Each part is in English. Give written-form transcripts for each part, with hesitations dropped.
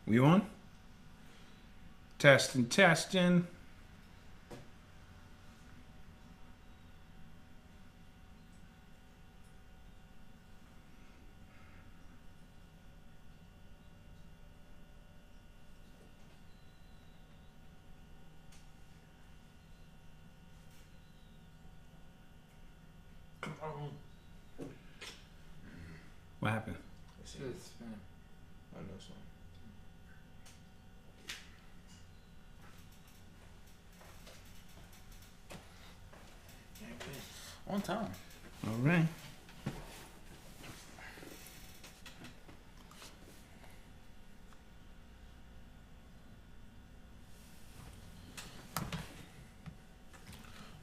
We on? Testing. What happened? It's spinning. I know something. On time. All right.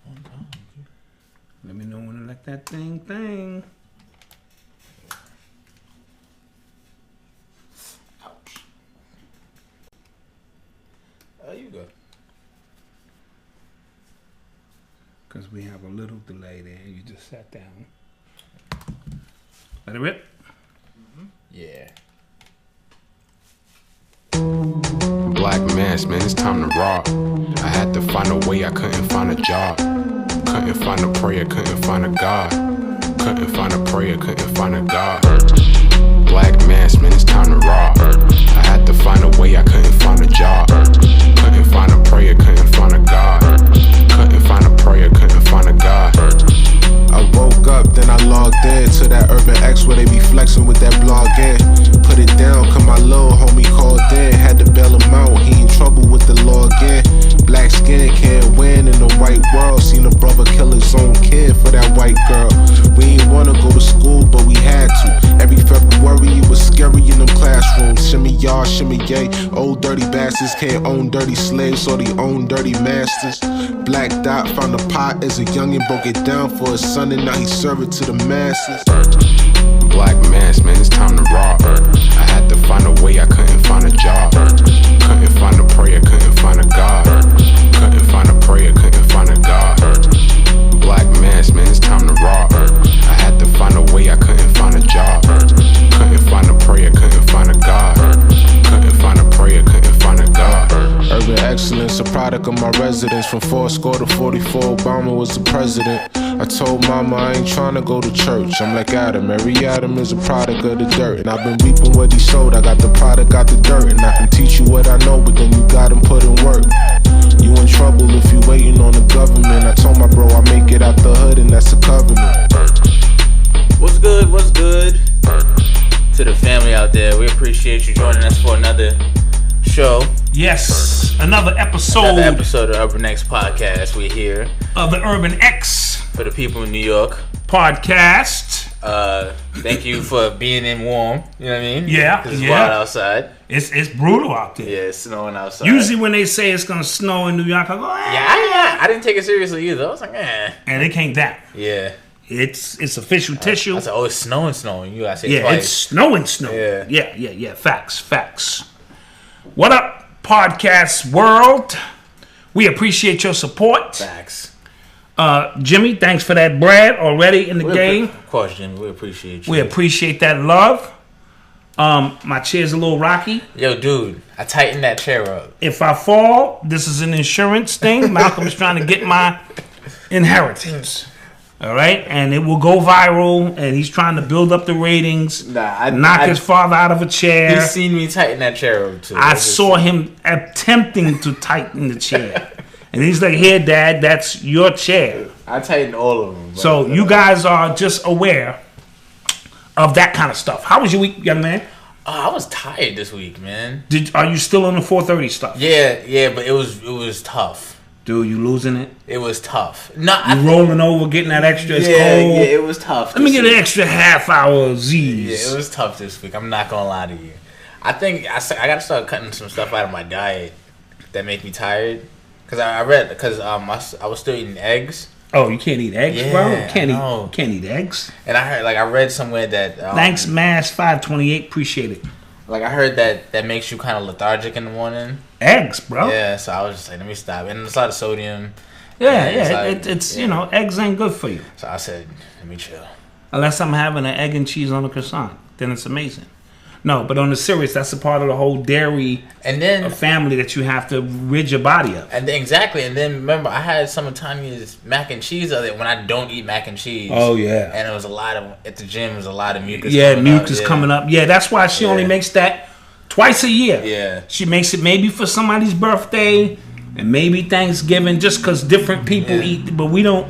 On time. Let me know when to let that thing. Ouch. You go. Because we have a little delay there. You just sat down. Let it rip. Mm-hmm. Yeah. Black mass, man, it's time to rock. I had to find a way, I couldn't find a job. Couldn't find a prayer, couldn't find a God. Couldn't find a prayer, couldn't find a God. Black mass, man, it's time to rock. I had to find a way, I couldn't find a job. Couldn't find a prayer, couldn't find a God. Couldn't find a prayer, couldn't find a God. I woke up, then I logged in to that Urban X where they be flexing with that blog in. Put it down, cause my little homie called in. Had to bail him out, he in trouble with the law again. Black skin can't win in the white world. Seen a brother kill his own kid for that white girl. We ain't wanna go to school, but we had to. Every February it was scary in them classrooms. Shimmy y'all, shimmy yay. Old dirty bastards can't own dirty slaves, or they own dirty masters. Black Dot found a pot as a youngin', broke it down for his son, and now he serve it to the masses. Black mass, man, it's time to rock. I had to find a way, I couldn't find a job. Couldn't find a prayer, couldn't find a God. Couldn't find a prayer, couldn't find a God. Black mass, man, it's time to rock. I had to find a way, I couldn't find a job. Couldn't find a prayer, couldn't find a God. Couldn't find a prayer, couldn't find a God. Urban excellence, a product of my residence. From 40 to 44, Obama was the president. I told mama I ain't tryna go to church. I'm like Adam, every Adam is a product of the dirt. And I've been reaping what he sowed. I got the product, got the dirt. And I can teach you what I know, but then you gotta put in work. You in trouble if you waiting on the government. I told my bro I make it out the hood, and that's a covenant. What's good? To the family out there, we appreciate you joining us for another show. Yes, another episode of Urban X Podcast. We're here of the Urban X for the people in New York Podcast. Thank you for being in warm. You know what I mean? Yeah, it's wild outside. It's brutal out there. Yeah, it's snowing outside. Usually when they say it's gonna snow in New York, I go, I didn't take it seriously either. I was like, and it came down. Yeah. It's official tissue. I said, it's snowing. You gotta say it twice. It's snowing. Yeah. Facts. What up, podcast world? We appreciate your support. Facts. Jimmy, thanks for that bread already in the game. Of course, Jimmy, we appreciate you. We appreciate that love. My chair's a little rocky. Yo, dude, I tightened that chair up. If I fall, this is an insurance thing. Malcolm's trying to get my inheritance. All right, and it will go viral, and he's trying to build up the ratings. Knock his father out of a chair. He's seen me tighten that chair up too. I saw him attempting to tighten the chair, and he's like, "Here, Dad, that's your chair." I tightened all of them. So you guys are just aware of that kind of stuff. How was your week, young man? I was tired this week, man. Are you still on the 4:30 stuff? Yeah, but it was tough. Dude, you losing it? It was tough. No, you rolling over, getting that extra. It's cold. Yeah, it was tough. Let me get an extra half hour of Z's. Yeah, it was tough this week. I'm not gonna lie to you. I think I gotta start cutting some stuff out of my diet that make me tired. Cause I was still eating eggs. Oh, you can't eat eggs, bro? Can't eat eggs. And I read somewhere that thanks, Mass 528. Appreciate it. Like I heard that makes you kind of lethargic in the morning. Eggs, bro. Yeah, so I was just like, let me stop. And it's a lot of sodium. It's you know, eggs ain't good for you. So I said, let me chill. Unless I'm having an egg and cheese on a croissant, then it's amazing. No, but on the serious, that's a part of the whole dairy and then family that you have to rid your body of. And then, exactly. And then remember, I had some of Tanya's mac and cheese the other day when I don't eat mac and cheese. Oh yeah. And it was a lot of at the gym. It was a lot of mucus. Yeah, mucus coming up. Yeah, that's why she only makes that twice a year. Yeah. She makes it maybe for somebody's birthday and maybe Thanksgiving, just because different people eat, but we don't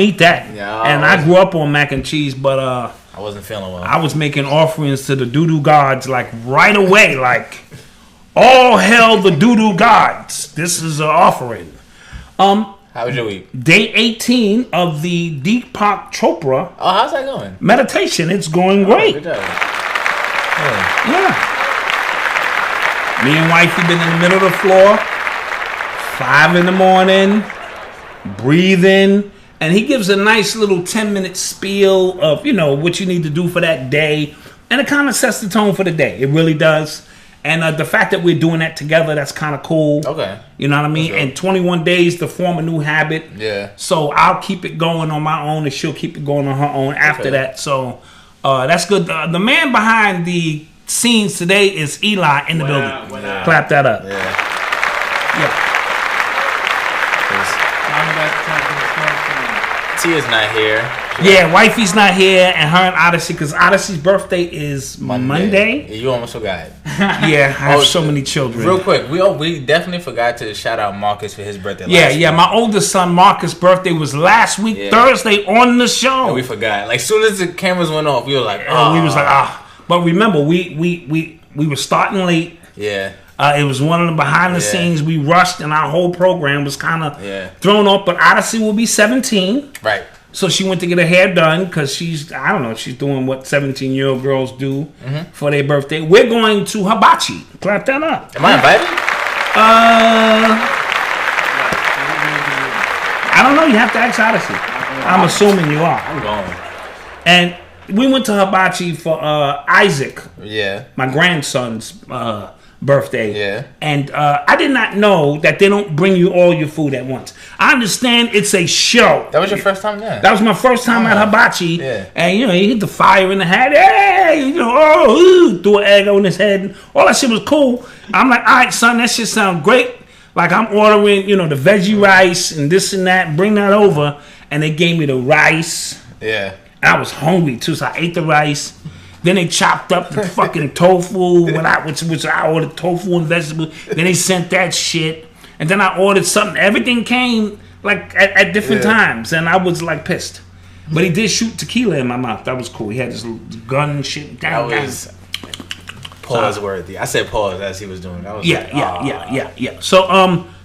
eat that. Yeah. And I grew up on mac and cheese, but I wasn't feeling well. I was making offerings to the doo-doo gods like right away, like all hail the doo-doo gods. This is an offering. How was your week? Day 18 of the Deepak Chopra. Oh, how's that going? Meditation. It's going great. Good job. Yeah. Me and wifey been in the middle of the floor, 5 a.m, breathing. And he gives a nice little 10-minute spiel of, what you need to do for that day. And it kind of sets the tone for the day. It really does. And the fact that we're doing that together, that's kind of cool. Okay. You know what I mean? Sure. And 21 days to form a new habit. Yeah. So I'll keep it going on my own and she'll keep it going on her own after that. So that's good. The man behind the scenes today is Eli in the building. Clap that up. Yeah. Tia's not here. Yeah, wifey's not here, and her and Odyssey, because Odyssey's birthday is Monday. Yeah, you almost forgot. Yeah, I have so many children. Real quick, we definitely forgot to shout out Marcus for his birthday. Yeah. My oldest son Marcus' birthday was last week, Thursday, on the show. And we forgot. Like, soon as the cameras went off, we were like, we was like, But remember, we were starting late. Yeah. It was one of the behind the scenes. We rushed, and our whole program was kind of thrown off. But Odyssey will be 17. Right. So she went to get her hair done because she's doing what 17-year-old girls do for their birthday. We're going to hibachi. Clap that up. Am I invited? I don't know. You have to ask Odyssey. I'm assuming you are. I'm going. And we went to hibachi for Isaac. Yeah. My grandson's birthday. Yeah. And I did not know that they don't bring you all your food at once. I understand it's a show. That was your first time there? That was my first time at hibachi. Yeah. And you hit the fire in the hat. Hey, threw an egg on his head. All that shit was cool. I'm like, all right, son, that shit sounds great. Like I'm ordering, the veggie rice and this and that. Bring that over. And they gave me the rice. Yeah. And I was hungry too, so I ate the rice. Then they chopped up the fucking tofu, which I ordered tofu and vegetables. Then they sent that shit. And then I ordered something. Everything came like at different times. And I was like pissed. But he did shoot tequila in my mouth. That was cool. He had this little gun and shit. That was pause worthy. I said pause as he was doing. That was yeah. So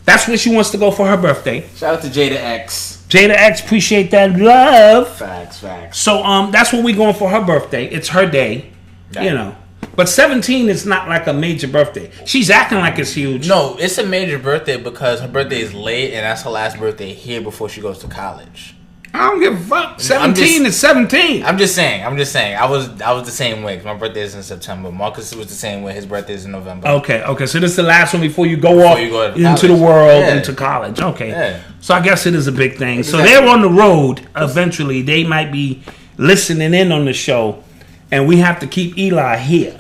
that's where she wants to go for her birthday. Shout out to Jada X. Jada X, appreciate that love. Facts. So that's what we're going for her birthday. It's her day, But 17 is not like a major birthday. She's acting like it's huge. No, it's a major birthday because her birthday is late and that's her last birthday here before she goes to college. I don't give a fuck. 17 is 17. I'm just saying. I was the same way. 'Cause my birthday is in September. Marcus was the same way. His birthday is in November. Okay. So this is the last one before you go off into the world, into college. Okay. Yeah. So I guess it is a big thing. Exactly. So they're on the road. Eventually, they might be listening in on the show, and we have to keep Eli here.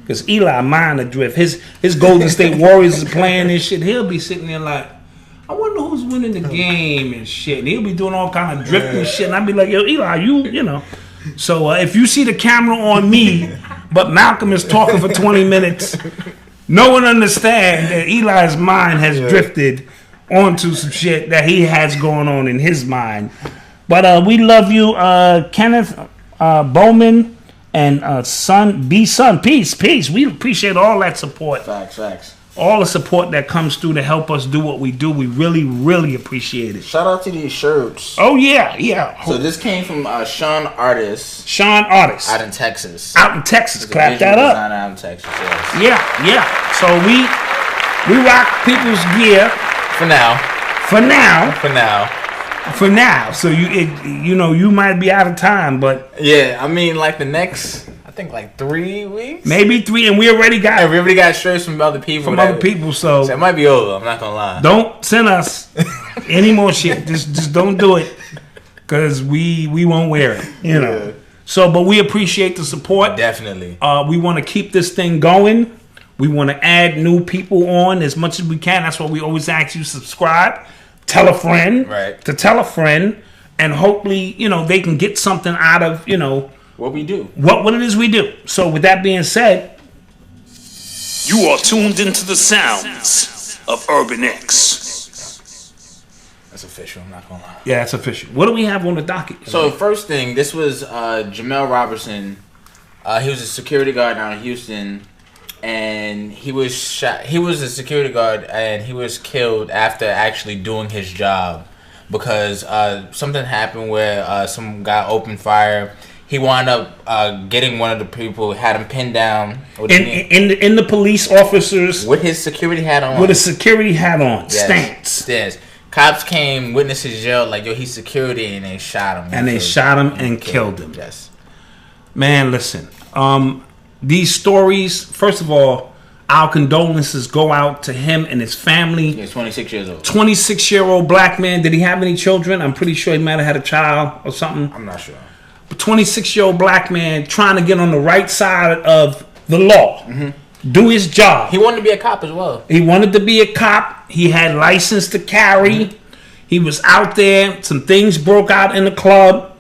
Because Eli mind adrift. His Golden State Warriors is playing this shit. He'll be sitting there like, I wonder who's winning the game and shit. And he'll be doing all kind of drifting shit. And I'll be like, yo, Eli, you know. So if you see the camera on me, but Malcolm is talking for 20 minutes, no one understands that Eli's mind has drifted onto some shit that he has going on in his mind. But we love you, Kenneth Bowman and Son. Peace. We appreciate all that support. Facts. All the support that comes through to help us do what we do. We really, really appreciate it. Shout out to these shirts. Oh, yeah. So this came from Sean Artist. Out in Texas. Clap that up. Out in Texas, yes. Yeah. So we rock people's gear. For now. So you might be out of time, but. Yeah, I mean, like the next... I think like 3 weeks, maybe 3, and we already got shirts from other people. So it might be over. I'm not gonna lie. Don't send us any more shit. Just don't do it, cause we won't wear it. So, but we appreciate the support. Definitely. We want to keep this thing going. We want to add new people on as much as we can. That's why we always ask you subscribe, tell a friend, to tell a friend, and hopefully, they can get something out of, what we do. What it is we do. So with that being said, you are tuned into the sounds of Urban X. That's official, I'm not gonna lie. Yeah, it's official. What do we have on the docket? So first thing, this was Jamel Robertson. He was a security guard down in Houston, and he was shot. He was a security guard, and he was killed after actually doing his job because something happened where some guy opened fire. He wound up getting one of the people, had him pinned down in the police officers with his security hat on. With a security hat on, yes. Stance. Cops came, witnesses yelled like, "Yo, he's security," and they shot him. And they shot him and killed him. Yes. Man, listen. These stories. First of all, our condolences go out to him and his family. He's 26 years old. 26-year-old black man. Did he have any children? I'm pretty sure he might have had a child or something. I'm not sure. But 26-year-old black man trying to get on the right side of the law. Mm-hmm. Do his job. He wanted to be a cop as well. He wanted to be a cop. He had license to carry. Mm-hmm. He was out there. Some things broke out in the club.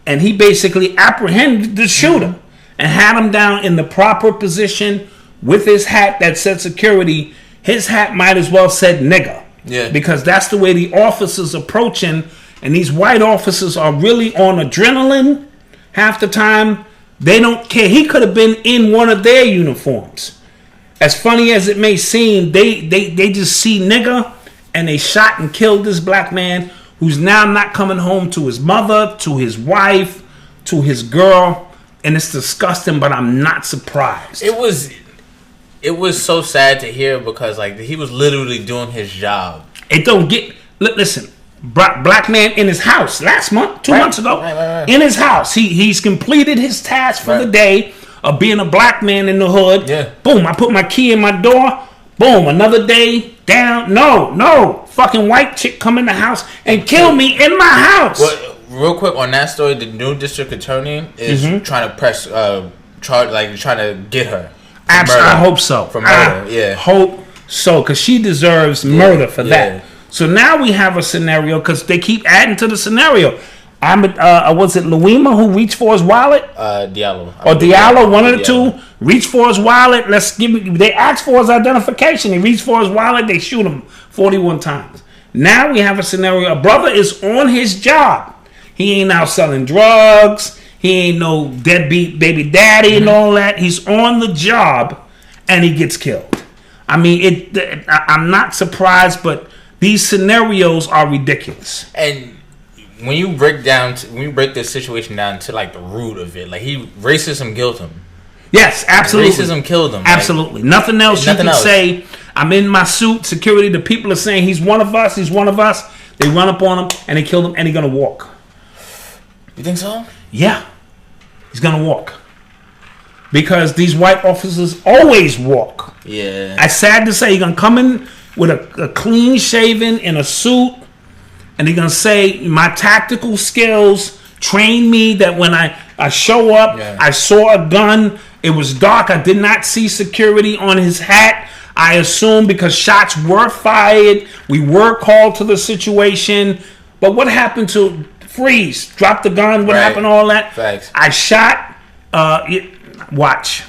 And he basically apprehended the shooter and had him down in the proper position with his hat that said security. His hat might as well said nigger. Yeah. Because that's the way the officers approaching. And these white officers are really on adrenaline half the time. They don't care. He could have been in one of their uniforms. As funny as it may seem, they just see nigger and they shot and killed this black man who's now not coming home to his mother, to his wife, to his girl, and it's disgusting, but I'm not surprised. It was so sad to hear because like he was literally doing his job. It don't get listen, black man in his house last month, 2 months ago, in his house. He's completed his task for the day of being a black man in the hood. Yeah. Boom, I put my key in my door. Boom, another day down. No. Fucking white chick come in the house and kill me in my house. Well, real quick on that story, the new district attorney is trying to press charge, like trying to get her. Absolutely, I hope so. For murder, yeah. Hope so, because she deserves murder for that. So now we have a scenario because they keep adding to the scenario. Was it Louima who reached for his wallet? Diallo. Or Diallo, one of the two. Reached for his wallet. They asked for his identification. He reached for his wallet. They shoot him 41 times. Now we have a scenario. A brother is on his job. He ain't out selling drugs. He ain't no deadbeat baby daddy and all that. He's on the job and he gets killed. I mean, I'm not surprised, but these scenarios are ridiculous. And when you break this situation down to like the root of it, like racism killed him. Yes, absolutely. Racism killed him. Absolutely. Like, nothing else you can say. I'm in my suit. Security. The people are saying he's one of us. He's one of us. They run up on him and they kill him and he's gonna walk. You think so? Yeah, he's gonna walk because these white officers always walk. Yeah. It's sad to say, you're gonna come in with a clean shaven in a suit. And they're going to say, my tactical skills trained me that when I show up, I saw a gun. It was dark. I did not see security on his hat. I assume because shots were fired. We were called to the situation. But what happened to freeze? Drop the gun. What happened to all that? Facts. I shot. Watch.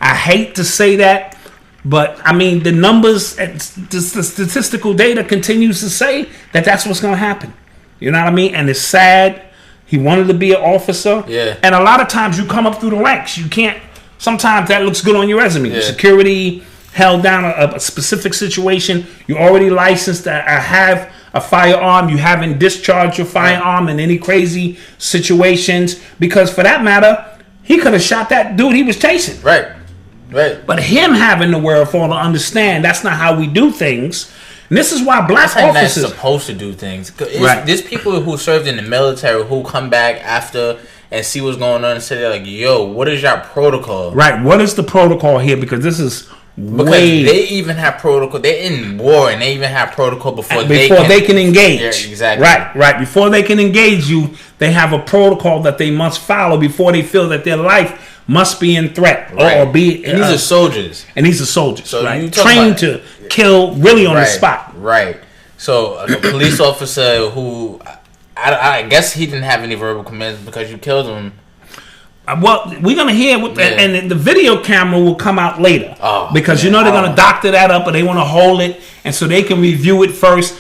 I hate to say that. But, I mean, the numbers, the statistical data continues to say that that's what's going to happen. You know what I mean? And it's sad. He wanted to be an officer. Yeah. And a lot of times you come up through the ranks. You can't, sometimes that looks good on your resume. Yeah. Security held down a specific situation. You're already licensed to have a firearm. You haven't discharged your firearm in any crazy situations. Because for that matter, he could have shot that dude he was chasing. Right. But him having the wherewithal to understand that's not how we do things. And this is why black officers not supposed to do things. There's people who served in the military who come back after and see what's going on and say like, "Yo, what is your protocol?" Right. What is the protocol here? Because this is Because they even have protocol. They're in war, and they even have protocol before they can engage. Yeah, exactly. Right. Before they can engage you, they have a protocol that they must follow before they feel that their life must be in threat or be. And these are soldiers. So trained to kill really on the spot. Right. So a police officer who, I guess he didn't have any verbal commands because you killed him. Well, we're gonna hear and the video camera will come out later because they're gonna doctor that up, or they want to hold it, and so they can review it first,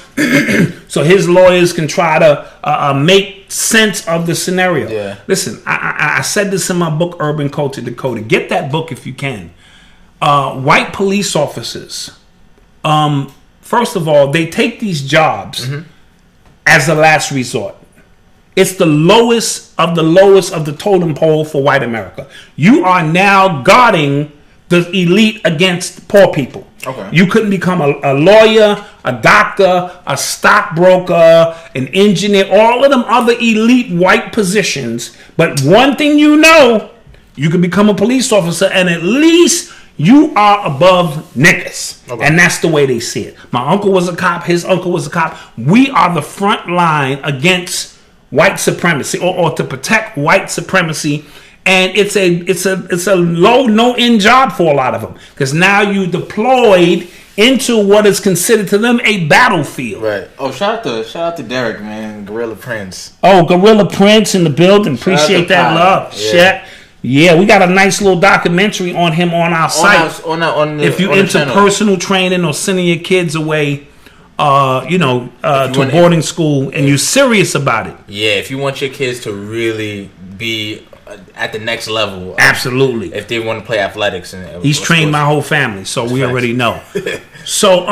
so his lawyers can try to make sense of the scenario. Yeah. Listen, I said this in my book, Urban Culture Decoded. Get that book if you can. White police officers, first of all, they take these jobs as a last resort. It's the lowest of the totem pole for white America. You are now guarding the elite against poor people. Okay. You couldn't become a lawyer, a doctor, a stockbroker, an engineer, all of them other elite white positions. But one thing you can become a police officer, and at least you are above niggas. Okay. And that's the way they see it. My uncle was a cop. His uncle was a cop. We are the front line against white supremacy, or to protect white supremacy, and it's a low no end job for a lot of them, because now you deployed into what is considered to them a battlefield. Right. Oh, shout out to Derek, man, Gorilla Prince. Oh, Gorilla Prince in the building. Appreciate that love. Yeah, we got a nice little documentary on him on our site. If you're into personal training or sending your kids away, to boarding school, and you're serious about it. Yeah, if you want your kids to really be at the next level. Absolutely. If they want to play athletics. He's trained my whole family, so we already know. So,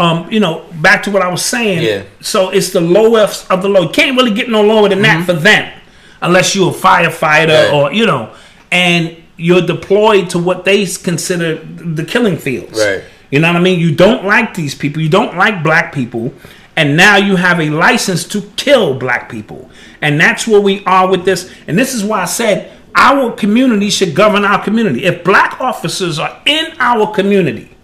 back to what I was saying. Yeah. So it's the lowest of the low. You can't really get no lower than that for them, unless you're a firefighter or, and you're deployed to what they consider the killing fields. Right. You know what I mean? You don't like these people. You don't like black people. And now you have a license to kill black people. And that's where we are with this. And this is why I said our community should govern our community. If black officers are in our community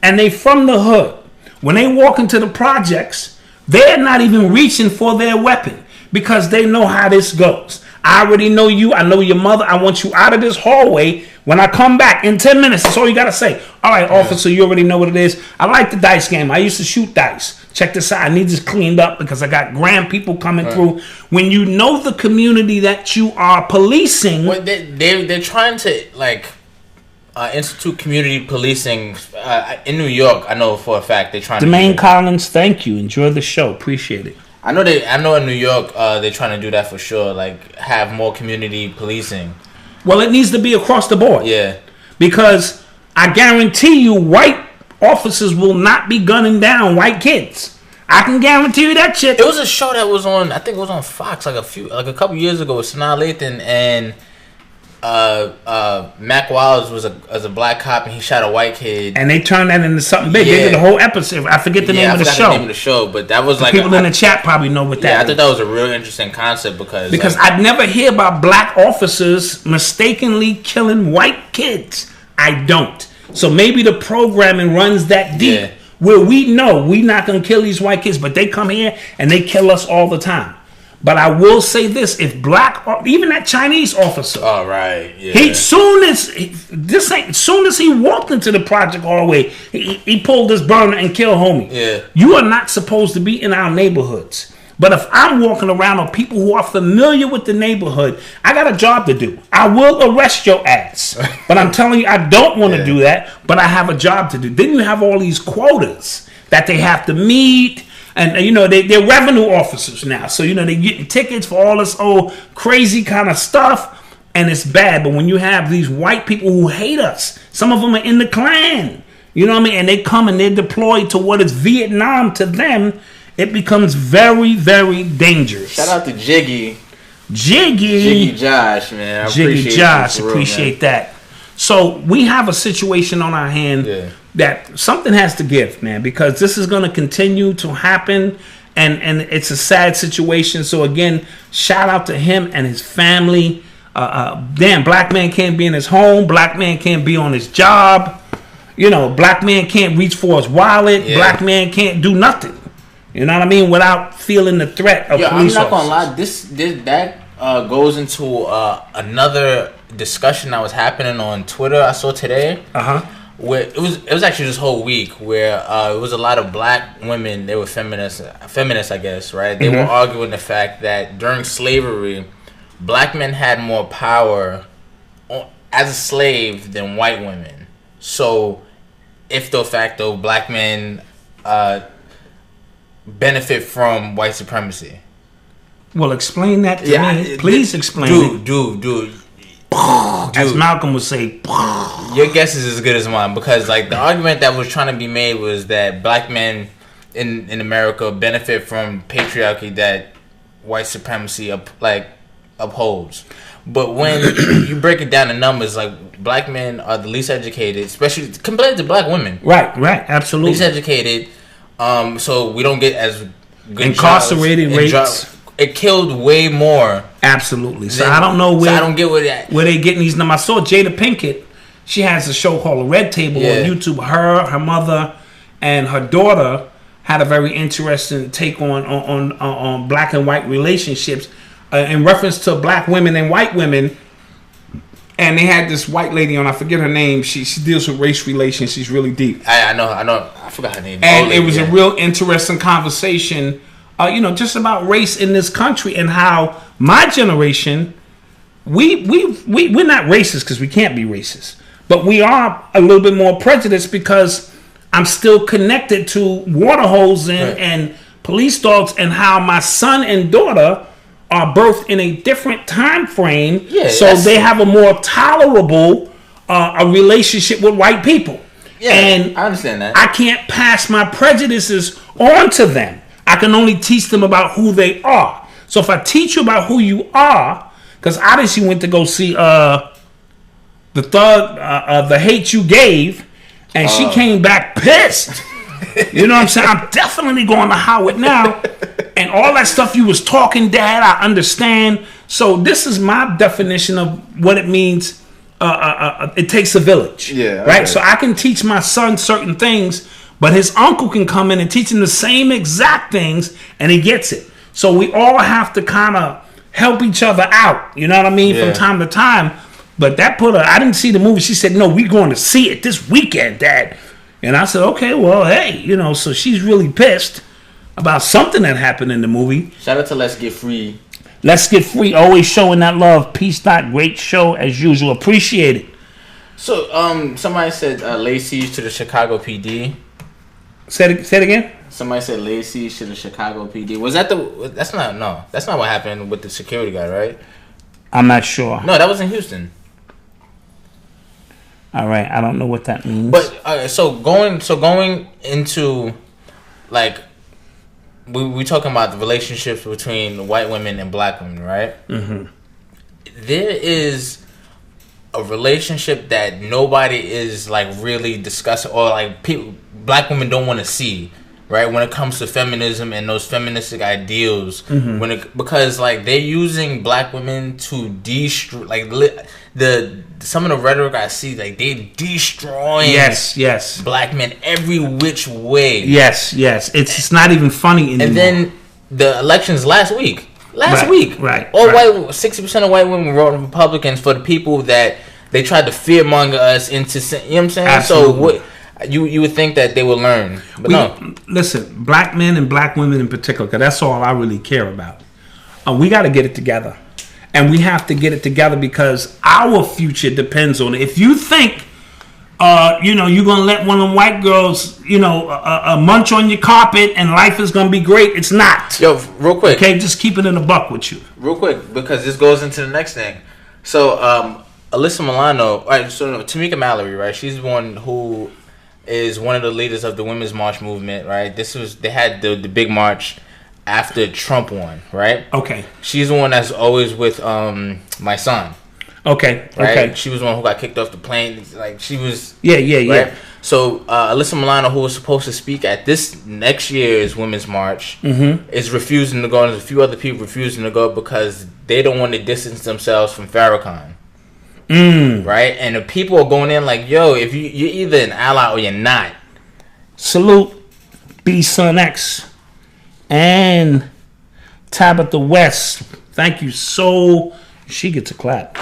and they from the hood, when they walk into the projects, they're not even reaching for their weapon because they know how this goes. I already know you. I know your mother. I want you out of this hallway. When I come back in 10 minutes, that's all you got to say. All right, officer, you already know what it is. I like the dice game. I used to shoot dice. Check this out. I need this cleaned up because I got grand people coming through. When you know the community that you are policing. Well, they're trying to, institute community policing in New York. I know for a fact they're trying to Collins, thank you. Enjoy the show. Appreciate it. I know in New York they're trying to do that for sure. Like, have more community policing. Well, it needs to be across the board. Yeah. Because I guarantee you white officers will not be gunning down white kids. I can guarantee you that shit. It was a show that was on, I think it was on Fox a couple years ago with Sanaa Lathan, and Mac Wiles was a black cop, and he shot a white kid. And they turned that into something big. They did the whole episode. I forget the name of the show. The name of the show, but that was people in the chat probably know what that is. Yeah, I thought that was a real interesting concept because I'd never hear about black officers mistakenly killing white kids. I don't. So maybe the programming runs that deep where we know we're not going to kill these white kids, but they come here and they kill us all the time. But I will say this: if even that Chinese officer, soon as he walked into the project hallway, he pulled this burner and killed homie. Yeah, you are not supposed to be in our neighborhoods. But if I'm walking around with people who are familiar with the neighborhood, I got a job to do. I will arrest your ass. But I'm telling you, I don't want to do that, but I have a job to do. Then you have all these quotas that they have to meet. And, they're revenue officers now. So, they're getting tickets for all this old crazy kind of stuff. And it's bad. But when you have these white people who hate us, some of them are in the Klan. You know what I mean? And they come and they're deployed to what is Vietnam to them. It becomes very, very dangerous. Shout out to Jiggy Josh, man. Appreciate that. So we have a situation on our hand that something has to give, man, because this is going to continue to happen, and it's a sad situation. So again, shout out to him and his family. Black man can't be in his home. Black man can't be on his job. Black man can't reach for his wallet. Yeah. Black man can't do nothing. You know what I mean? Without feeling the threat of police I'm not officers. gonna lie. That goes into another discussion that was happening on Twitter. I saw today. Where it was actually this whole week where it was a lot of black women. They were feminists, I guess, right? They were arguing the fact that during slavery, black men had more power as a slave than white women. So, if de facto, black men benefit from white supremacy. Well, explain that to me. Please explain it. Dude. As Malcolm would say, your guess is as good as mine, because the argument that was trying to be made was that black men in America benefit from patriarchy that white supremacy upholds. But when you break it down in numbers, black men are the least educated, especially compared to black women. Right, absolutely. Least educated, so we don't get as good incarcerated rates. It killed way more. Absolutely. So I don't know where. So I don't get where they getting these numbers. I saw Jada Pinkett. She has a show called The Red Table on YouTube. Her mother, and her daughter had a very interesting take on black and white relationships in reference to black women and white women. And they had this white lady on. I forget her name. She deals with race relations. She's really deep. I know. I forgot her name. And it was a real interesting conversation. Just about race in this country and how my generation, we're not racist because we can't be racist, but we are a little bit more prejudiced because I'm still connected to water holes and police dogs, and how my son and daughter are birthed in a different time frame, so they have a more tolerable a relationship with white people. Yeah, and I understand that. I can't pass my prejudices on to them. I can only teach them about who they are. So if I teach you about who you are, because Odyssey went to go see the Thug, The Hate You Gave, and she came back pissed. You know what I'm saying? I'm definitely going to Howard now. And all that stuff you was talking, Dad, I understand. So this is my definition of what it means. It takes a village. Yeah. Right? So I can teach my son certain things, but his uncle can come in and teach him the same exact things, and he gets it. So we all have to kind of help each other out. You know what I mean? From time to time. But that I didn't see the movie. She said, no, we're going to see it this weekend, Dad. And I said, okay, well, hey, so she's really pissed about something that happened in the movie. Shout out to Let's Get Free. Let's Get Free, always showing that love. Peace. Great show as usual. Appreciate it. So, somebody said lay siege to the Chicago PD. Say it again. Somebody said lay siege to the Chicago PD. Was that that's not what happened with the security guy, right? I'm not sure. No, that was in Houston. All right, I don't know what that means. But so going into we talking about the relationships between white women and black women, right? Mm-hmm. There is a relationship that nobody is really discussing, or black women don't want to see, right? When it comes to feminism and those feministic ideals, because they're using black women to destroy some of the rhetoric I see, they destroying black men every which way. Yes. It's not even funny anymore. And then the elections last week. Right. White 60% of white women voted Republicans for the people that they tried to fearmonger us into. You know what I'm saying? Absolutely. So you would think that they would learn, but no. Listen, black men and black women in particular, because that's all I really care about. We got to get it together. And we have to get it together because our future depends on it. If you think, you're going to let one of them white girls, munch on your carpet and life is going to be great, it's not. Yo, real quick. Okay, just keep it in a buck with you. Real quick, because this goes into the next thing. So, Alyssa Milano, right, so Tamika Mallory, right, she's the one who is one of the leaders of the Women's March movement, right? They had the big march after Trump won, right? Okay. She's the one that's always with my son. Okay. Right? Okay. She was the one who got kicked off the plane. She was. Yeah. Right? So Alyssa Milano, who was supposed to speak at this next year's Women's March, is refusing to go, and there's a few other people refusing to go because they don't want to distance themselves from Farrakhan. right? And the people are going in like, yo, if you're either an ally or you're not. Salute B Son X and Tabitha West. Thank you so. She gets a clap.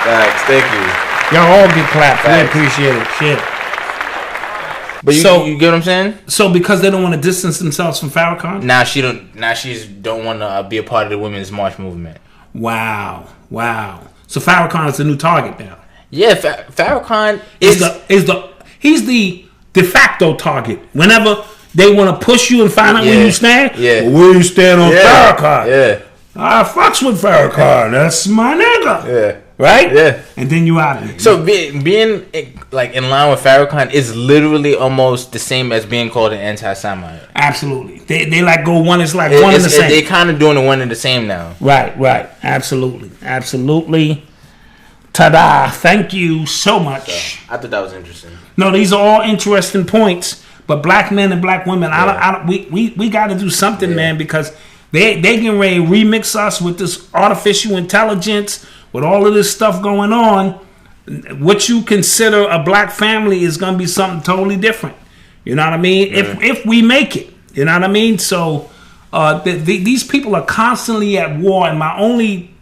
Thanks, thank you. Y'all all get clapped. We appreciate it. Shit. But you get what I'm saying? So because they don't want to distance themselves from Farrakhan? Now she don't want to be a part of the Women's March movement. Wow. So Farrakhan is the new target now. Yeah, Farrakhan he's the de facto target. Whenever they want to push you and find out where you stand, where you stand on Farrakhan. Yeah. I fucks with Farrakhan. That's my nigga. Yeah. Right? Yeah. And then you out of here. So being like in line with Farrakhan is literally almost the same as being called an anti-Semite. Absolutely. They like go one is like one and the same. They kind of doing the one and the same now. Right. Absolutely. Ta-da. Thank you so much. So, I thought that was interesting. No, these are all interesting points. But black men and black women, we got to do something, man, because they getting ready to remix us with this artificial intelligence, with all of this stuff going on. What you consider a black family is going to be something totally different. You know what I mean? If we make it, you know what I mean? So these people are constantly at war, and my only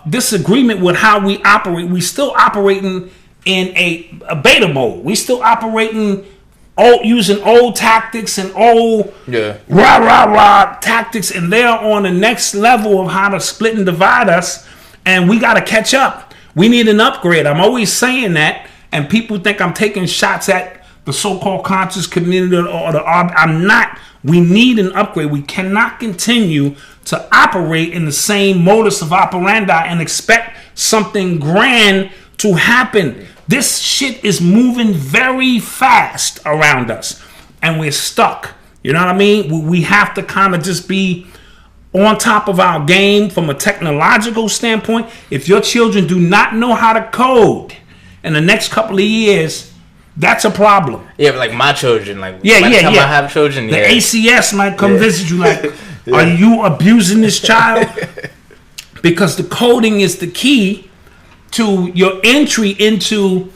disagreement with how we operate, we still operating in a beta mode. We still operating using old tactics and old rah tactics, and they're on the next level of how to split and divide us, and we got to catch up. We need an upgrade. I'm always saying that, and people think I'm taking shots at the so-called conscious community or the I'm not. We need an upgrade. We cannot continue to operate in the same modus of operandi and expect something grand to happen. This shit is moving very fast around us, and we're stuck. You know what I mean? We have to kind of just be on top of our game from a technological standpoint. If your children do not know how to code in the next couple of years, that's a problem. Yeah, but like my children, like by the time I have children, the ACS might come visit you like, are you abusing this child? Because the coding is the key to your entry into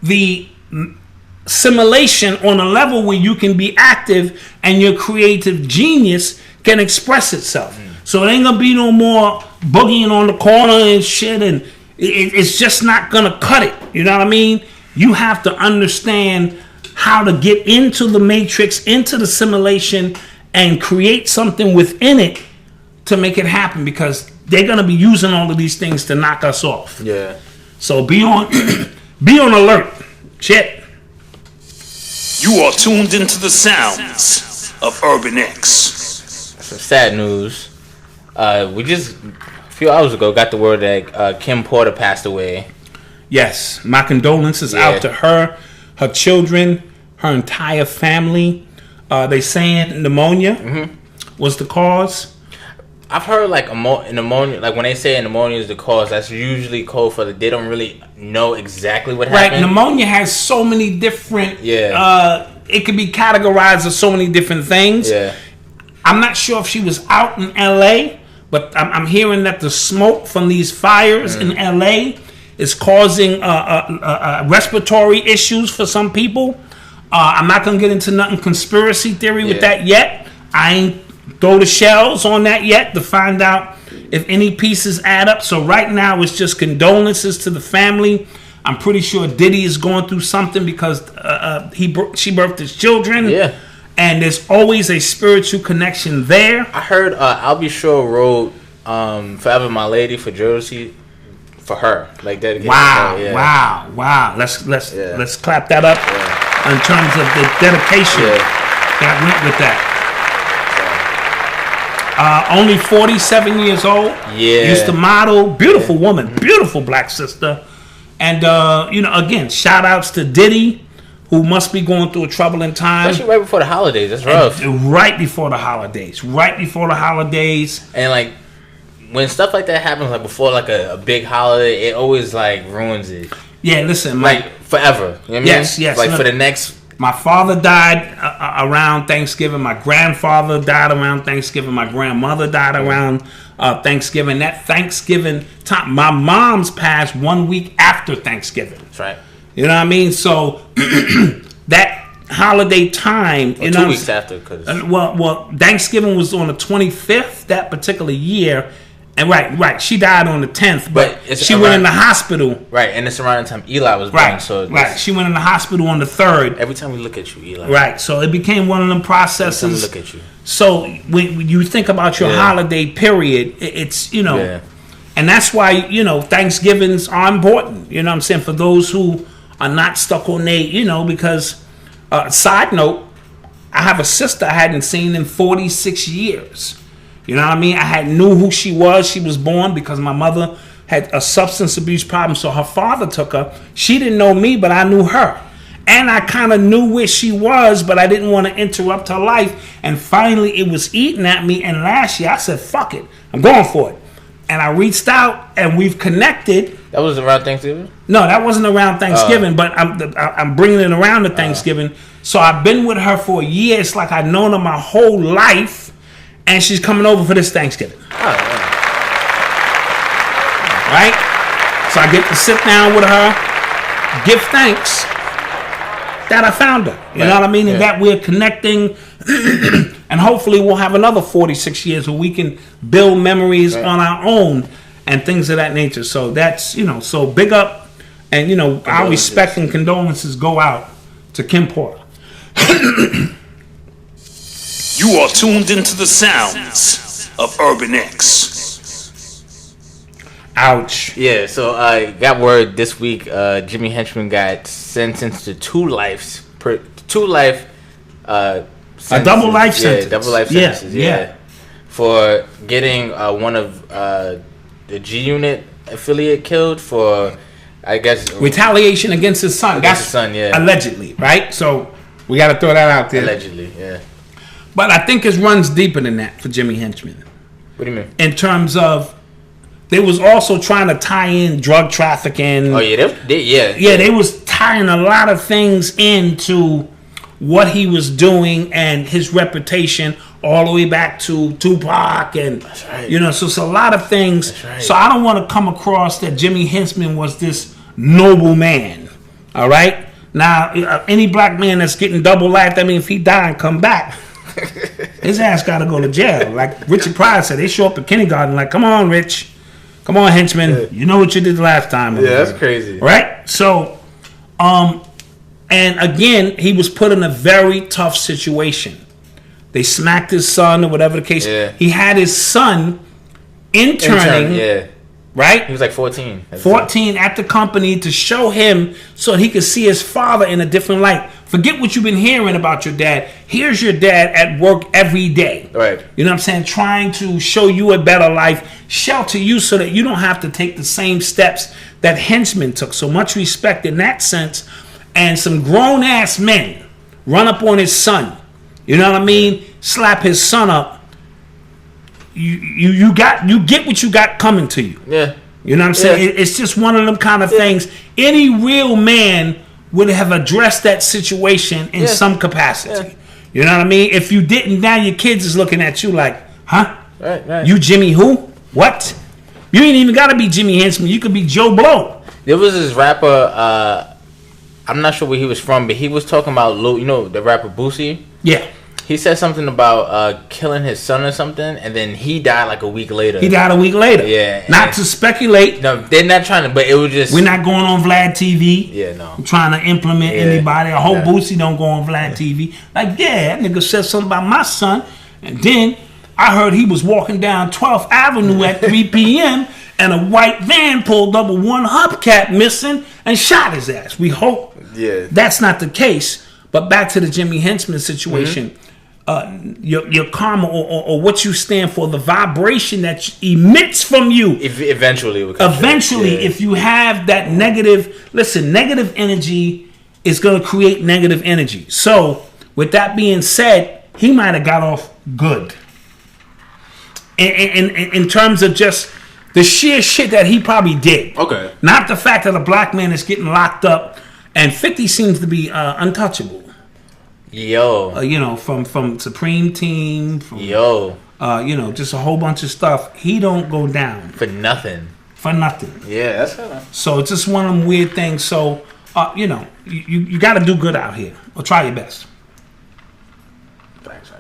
the simulation on a level where you can be active and your creative genius can express itself. So it ain't gonna be no more boogieing on the corner and shit, and it's just not gonna cut it. You know what I mean? You have to understand how to get into the matrix, into the simulation, and create something within it to make it happen, because they're gonna be using all of these things to knock us off. Yeah. So be on alert. Shit. You are tuned into the sounds of Urban X. Some sad news. We just a few hours ago got the word that Kim Porter passed away. Yes, my condolences out to her, her children, her entire family. They saying pneumonia was the cause. I've heard like pneumonia, like when they say pneumonia is the cause, that's usually code for they don't really know exactly what happened. Right, pneumonia has so many different. It could be categorized as so many different things. Yeah. I'm not sure if she was out in LA, but I'm hearing that the smoke from these fires in LA is causing respiratory issues for some people. I'm not gonna get into nothing conspiracy theory with that yet. I ain't throw the shells on that yet to find out if any pieces add up. So right now it's just condolences to the family. I'm pretty sure Diddy is going through something because she birthed his children. Yeah. And there's always a spiritual connection there. I heard I'll Be Sure wrote Forever My Lady for Jersey for her. Like dedicated. Wow. Let's clap that up in terms of the dedication that went with that. Only 47 years old. Yeah. Used to model. Beautiful woman. Beautiful black sister. And, again, shout outs to Diddy, who must be going through a troubling time. Especially right before the holidays. That's rough. Right before the holidays. And, like, when stuff like that happens, like before like a big holiday, it always, like, ruins it. Yeah, listen. Like, forever. You know what I mean? Yes. Like, for the next... My father died around Thanksgiving. My grandfather died around Thanksgiving. My grandmother died around Thanksgiving. That Thanksgiving time, my mom's passed 1 week after Thanksgiving. That's right. You know what I mean? So that holiday time, you know, 2 weeks after, because well, Thanksgiving was on the 25th that particular year, and right, she died on the 10th, but she went in the hospital. Right, and it's around the time Eli was born. So she went in the hospital on the 3rd. Every time we look at you, Eli. Right, so it became one of them processes. Every time we look at you. So when you think about your holiday period, it's, you know, and that's why, you know, Thanksgivings are important. You know what I'm saying? For those who are not stuck on they, you know, because, side note, I have a sister I hadn't seen in 46 years. You know what I mean? I knew who she was. She was born because my mother had a substance abuse problem, so her father took her. She didn't know me, but I knew her. And I kind of knew where she was, but I didn't want to interrupt her life. And finally, it was eating at me. And last year, I said, fuck it. I'm going for it. And I reached out, and we've connected. That was around Thanksgiving? No, that wasn't around Thanksgiving, but I'm bringing it around to Thanksgiving. So I've been with her for a year. It's like I've known her my whole life. And she's coming over for this Thanksgiving. Right? So I get to sit down with her, give thanks that I found her. You know what I mean? And that we're connecting. And hopefully we'll have another 46 years where we can build memories on our own and things of that nature. So that's, you know, so big up. And, you know, our respect and condolences go out to Kim Porter. You are tuned into the sounds of Urban X. Ouch. Yeah, so I got word this week Jimmy Henchman got sentenced to 2 life sentences. A double life sentence. Yeah, double life sentences, yeah. For getting one of the G Unit affiliate killed for, I guess, retaliation against his son. Against his son, yeah. Allegedly, right? So we got to throw that out there. Allegedly, yeah. But I think it runs deeper than that for Jimmy Henchman. What do you mean? In terms of, they was also trying to tie in drug trafficking. Oh, yeah? They was tying a lot of things into what he was doing and his reputation all the way back to Tupac. And, you know, so it's a lot of things. That's right. So I don't want to come across that Jimmy Henchman was this noble man. All right? Now, any black man that's getting double life, I mean, if he die and come back, his ass got to go to jail. Like Richard Pryor said, they show up at kindergarten like, come on, Rich. Come on, Henchman. You know what you did last time. Yeah, that's crazy. Right? So, and again, he was put in a very tough situation. They smacked his son or whatever the case. Yeah. He had his son interning. Right? He was like 14. 14 at the company to show him so he could see his father in a different light. Forget what you've been hearing about your dad. Here's your dad at work every day. Right. You know what I'm saying? Trying to show you a better life, shelter you so that you don't have to take the same steps that Henchman took. So much respect in that sense. And some grown-ass men run up on his son. You know what I mean? Slap his son up. You get what you got coming to you. Yeah. You know what I'm saying? It's just one of them kind of things. Any real man would have addressed that situation in some capacity. You know what I mean? If you didn't, now your kids is looking at you like, huh? Right. You Jimmy who? What? You ain't even got to be Jimmy Henchman. You could be Joe Blow. There was this rapper, I'm not sure where he was from, but he was talking about, you know, the rapper Boosie? Yeah. He said something about killing his son or something, and then he died like a week later. Yeah. Not to speculate. No, they're not trying to, but it was just... We're not going on Vlad TV. Yeah, no. I'm trying to implement anybody. I hope Boosie don't go on Vlad TV. Like, that nigga said something about my son, and then I heard he was walking down 12th Avenue at 3 p.m., and a white van pulled up with one hubcap missing and shot his ass. We hope that's not the case. But back to the Jimmy Henchman situation... Mm-hmm. Your karma or what you stand for, the vibration that emits from you. Eventually, if you have that negative, negative energy is going to create negative energy. So, with that being said, he might have got off good. In terms of just the sheer shit that he probably did. Okay. Not the fact that a black man is getting locked up, and 50 seems to be untouchable. Yo. From Supreme Team. From, just a whole bunch of stuff. He don't go down. For nothing. Yeah, that's kind of... So it's just one of them weird things. So, you got to do good out here. Or try your best. Facts.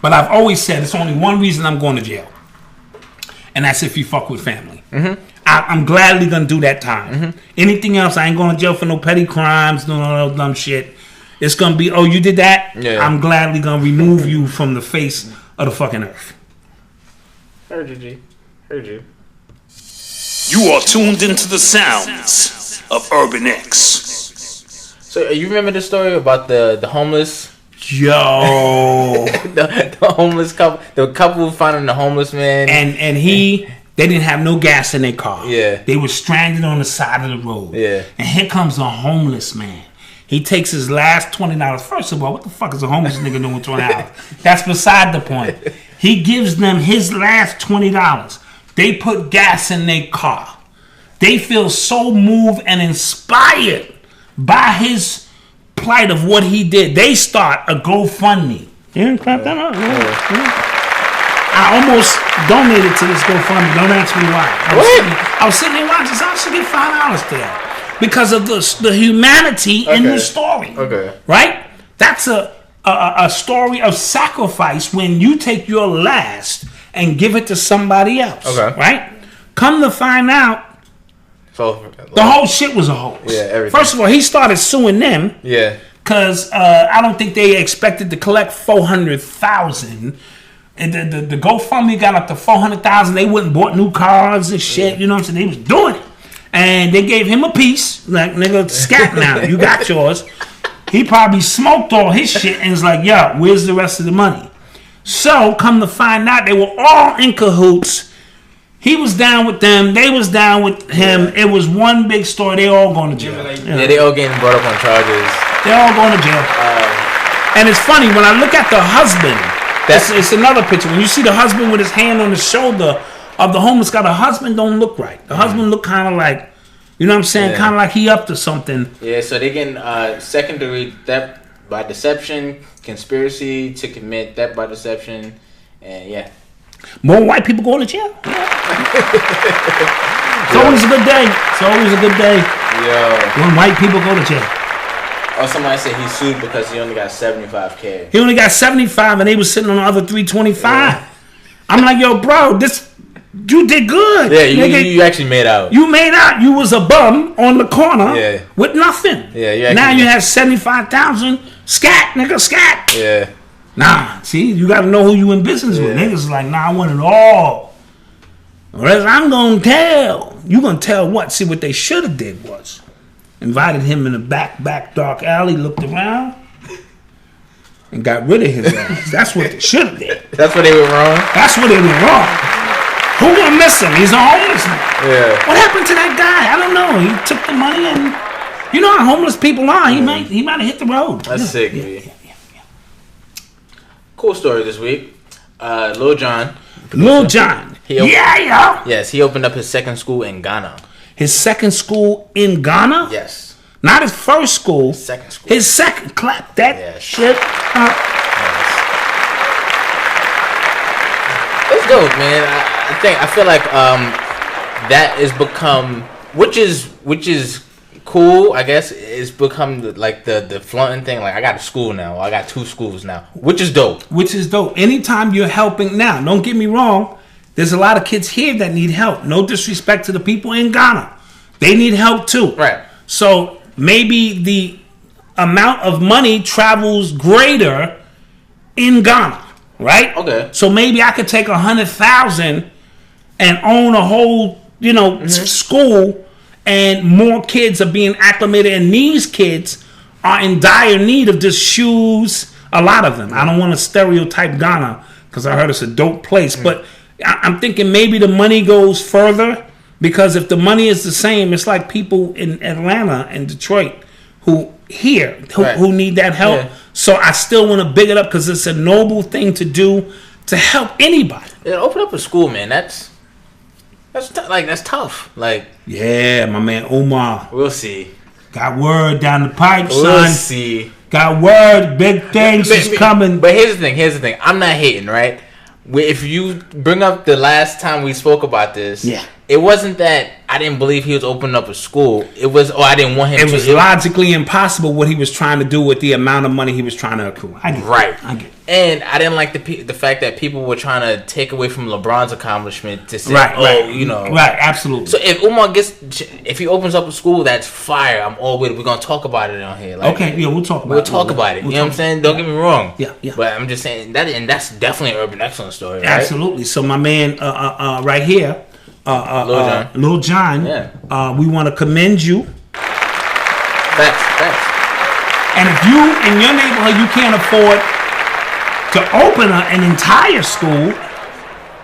But I've always said it's only one reason I'm going to jail. And that's if you fuck with family. Mm-hmm. I'm gladly going to do that time. Mm-hmm. Anything else, I ain't going to jail for no petty crimes, no dumb shit. It's going to be, oh, you did that? Yeah. I'm gladly going to remove you from the face of the fucking earth. Heard you, G. Heard you. You are tuned into the sounds of Urban X. So you remember the story about the homeless? Yo. the homeless couple. The couple finding the homeless man. And they didn't have no gas in their car. Yeah. They were stranded on the side of the road. Yeah. And here comes a homeless man. He takes his last $20. First of all, what the fuck is a homeless nigga doing with $20? That's beside the point. He gives them his last $20. They put gas in their car. They feel so moved and inspired by his plight of what he did. They start a GoFundMe. You didn't clap that up? I almost donated to this GoFundMe. Don't ask me why. I was sitting there watching. I should get $5 there because of the humanity in the story. Okay. Right? That's a story of sacrifice when you take your last and give it to somebody else. Okay. Right? Come to find out, the whole shit was a hoax. Yeah, everything. First of all, he started suing them. Yeah. Because I don't think they expected to collect $400,000. And the GoFundMe got up to $400,000. They went and bought new cars and shit. You know what I'm saying? They was doing it. And they gave him a piece. Like, nigga, scat now. You got yours. He probably smoked all his shit and was like, yo, where's the rest of the money? So, come to find out, they were all in cahoots. He was down with them. They was down with him. Yeah. It was one big story. They all going to jail. Yeah, they all getting brought up on charges. They all going to jail. And it's funny, when I look at the husband, it's another picture. When you see the husband with his hand on the shoulder of the homeless guy, the husband don't look right. The husband look kind of like, you know what I'm saying? Kind of like he up to something. Yeah, so they getting second-degree theft by deception, conspiracy to commit theft by deception, and yeah. More white people going to jail. It's always a good day. It's always a good day. Yo. When white people go to jail. Oh, somebody said he sued because he only got $75K. He only got $75, and they was sitting on the other $325. Yeah. I'm like, yo, bro, you did good. Yeah, you actually made out. You made out. You was a bum on the corner with nothing. Yeah, now you have $75,000. Scat, nigga, scat. Yeah. Nah, see, you got to know who you in business with. Niggas like, nah, I want it all. Or else I'm going to tell. You going to tell what? See, what they should have did was invited him in the back dark alley, looked around, and got rid of his ass. That's what they should have did. That's what they were wrong? That's what they were wrong. Who going to miss him? He's a homeless man. Yeah. What happened to that guy? I don't know. He took the money and, you know how homeless people are. He might have hit the road. That's sick, yeah. Cool story this week. Lil Jon. Yes, he opened up his second school in Ghana. His second school in Ghana? Yes. Not his first school. His second school. His second. Clap that shit up. It's dope, man. I feel like that has become, which is cool, I guess. It's become the flaunting thing. Like, I got a school now. I got 2 schools now, which is dope. Anytime you're helping now, don't get me wrong, there's a lot of kids here that need help. No disrespect to the people in Ghana. They need help too. Right. So maybe the amount of money travels greater in Ghana, right? Okay. So maybe I could take 100,000 and own a whole, school, and more kids are being acclimated, and these kids are in dire need of just shoes. A lot of them. I don't want to stereotype Ghana because I heard it's a dope place, but I'm thinking maybe the money goes further, because if the money is the same, it's like people in Atlanta and Detroit who need that help. Yeah. So I still want to big it up because it's a noble thing to do to help anybody. Yeah, open up a school, man. That's tough. Like, yeah, my man Omar. We'll see. Got word down the pipe, son. We'll see. Got word, big things is coming. But here's the thing. I'm not hating, right? If you bring up the last time we spoke about this, it wasn't that I didn't believe he was opening up a school. It was, I didn't want him to. It was logically impossible what he was trying to do with the amount of money he was trying to accrue. I get it. And I didn't like the fact that people were trying to take away from LeBron's accomplishment to say, Right, absolutely. So if Umar if he opens up a school, that's fire. I'm all with it. We're going to talk about it on here. Like, okay, we'll talk about it. We'll talk about it. You know what I'm saying? Don't get me wrong. Yeah. But I'm just saying, that's definitely an urban excellence story, right? Absolutely. So my man right here, Lil John, we want to commend you. Thanks. And if you, in your neighborhood, you can't afford to open an entire school,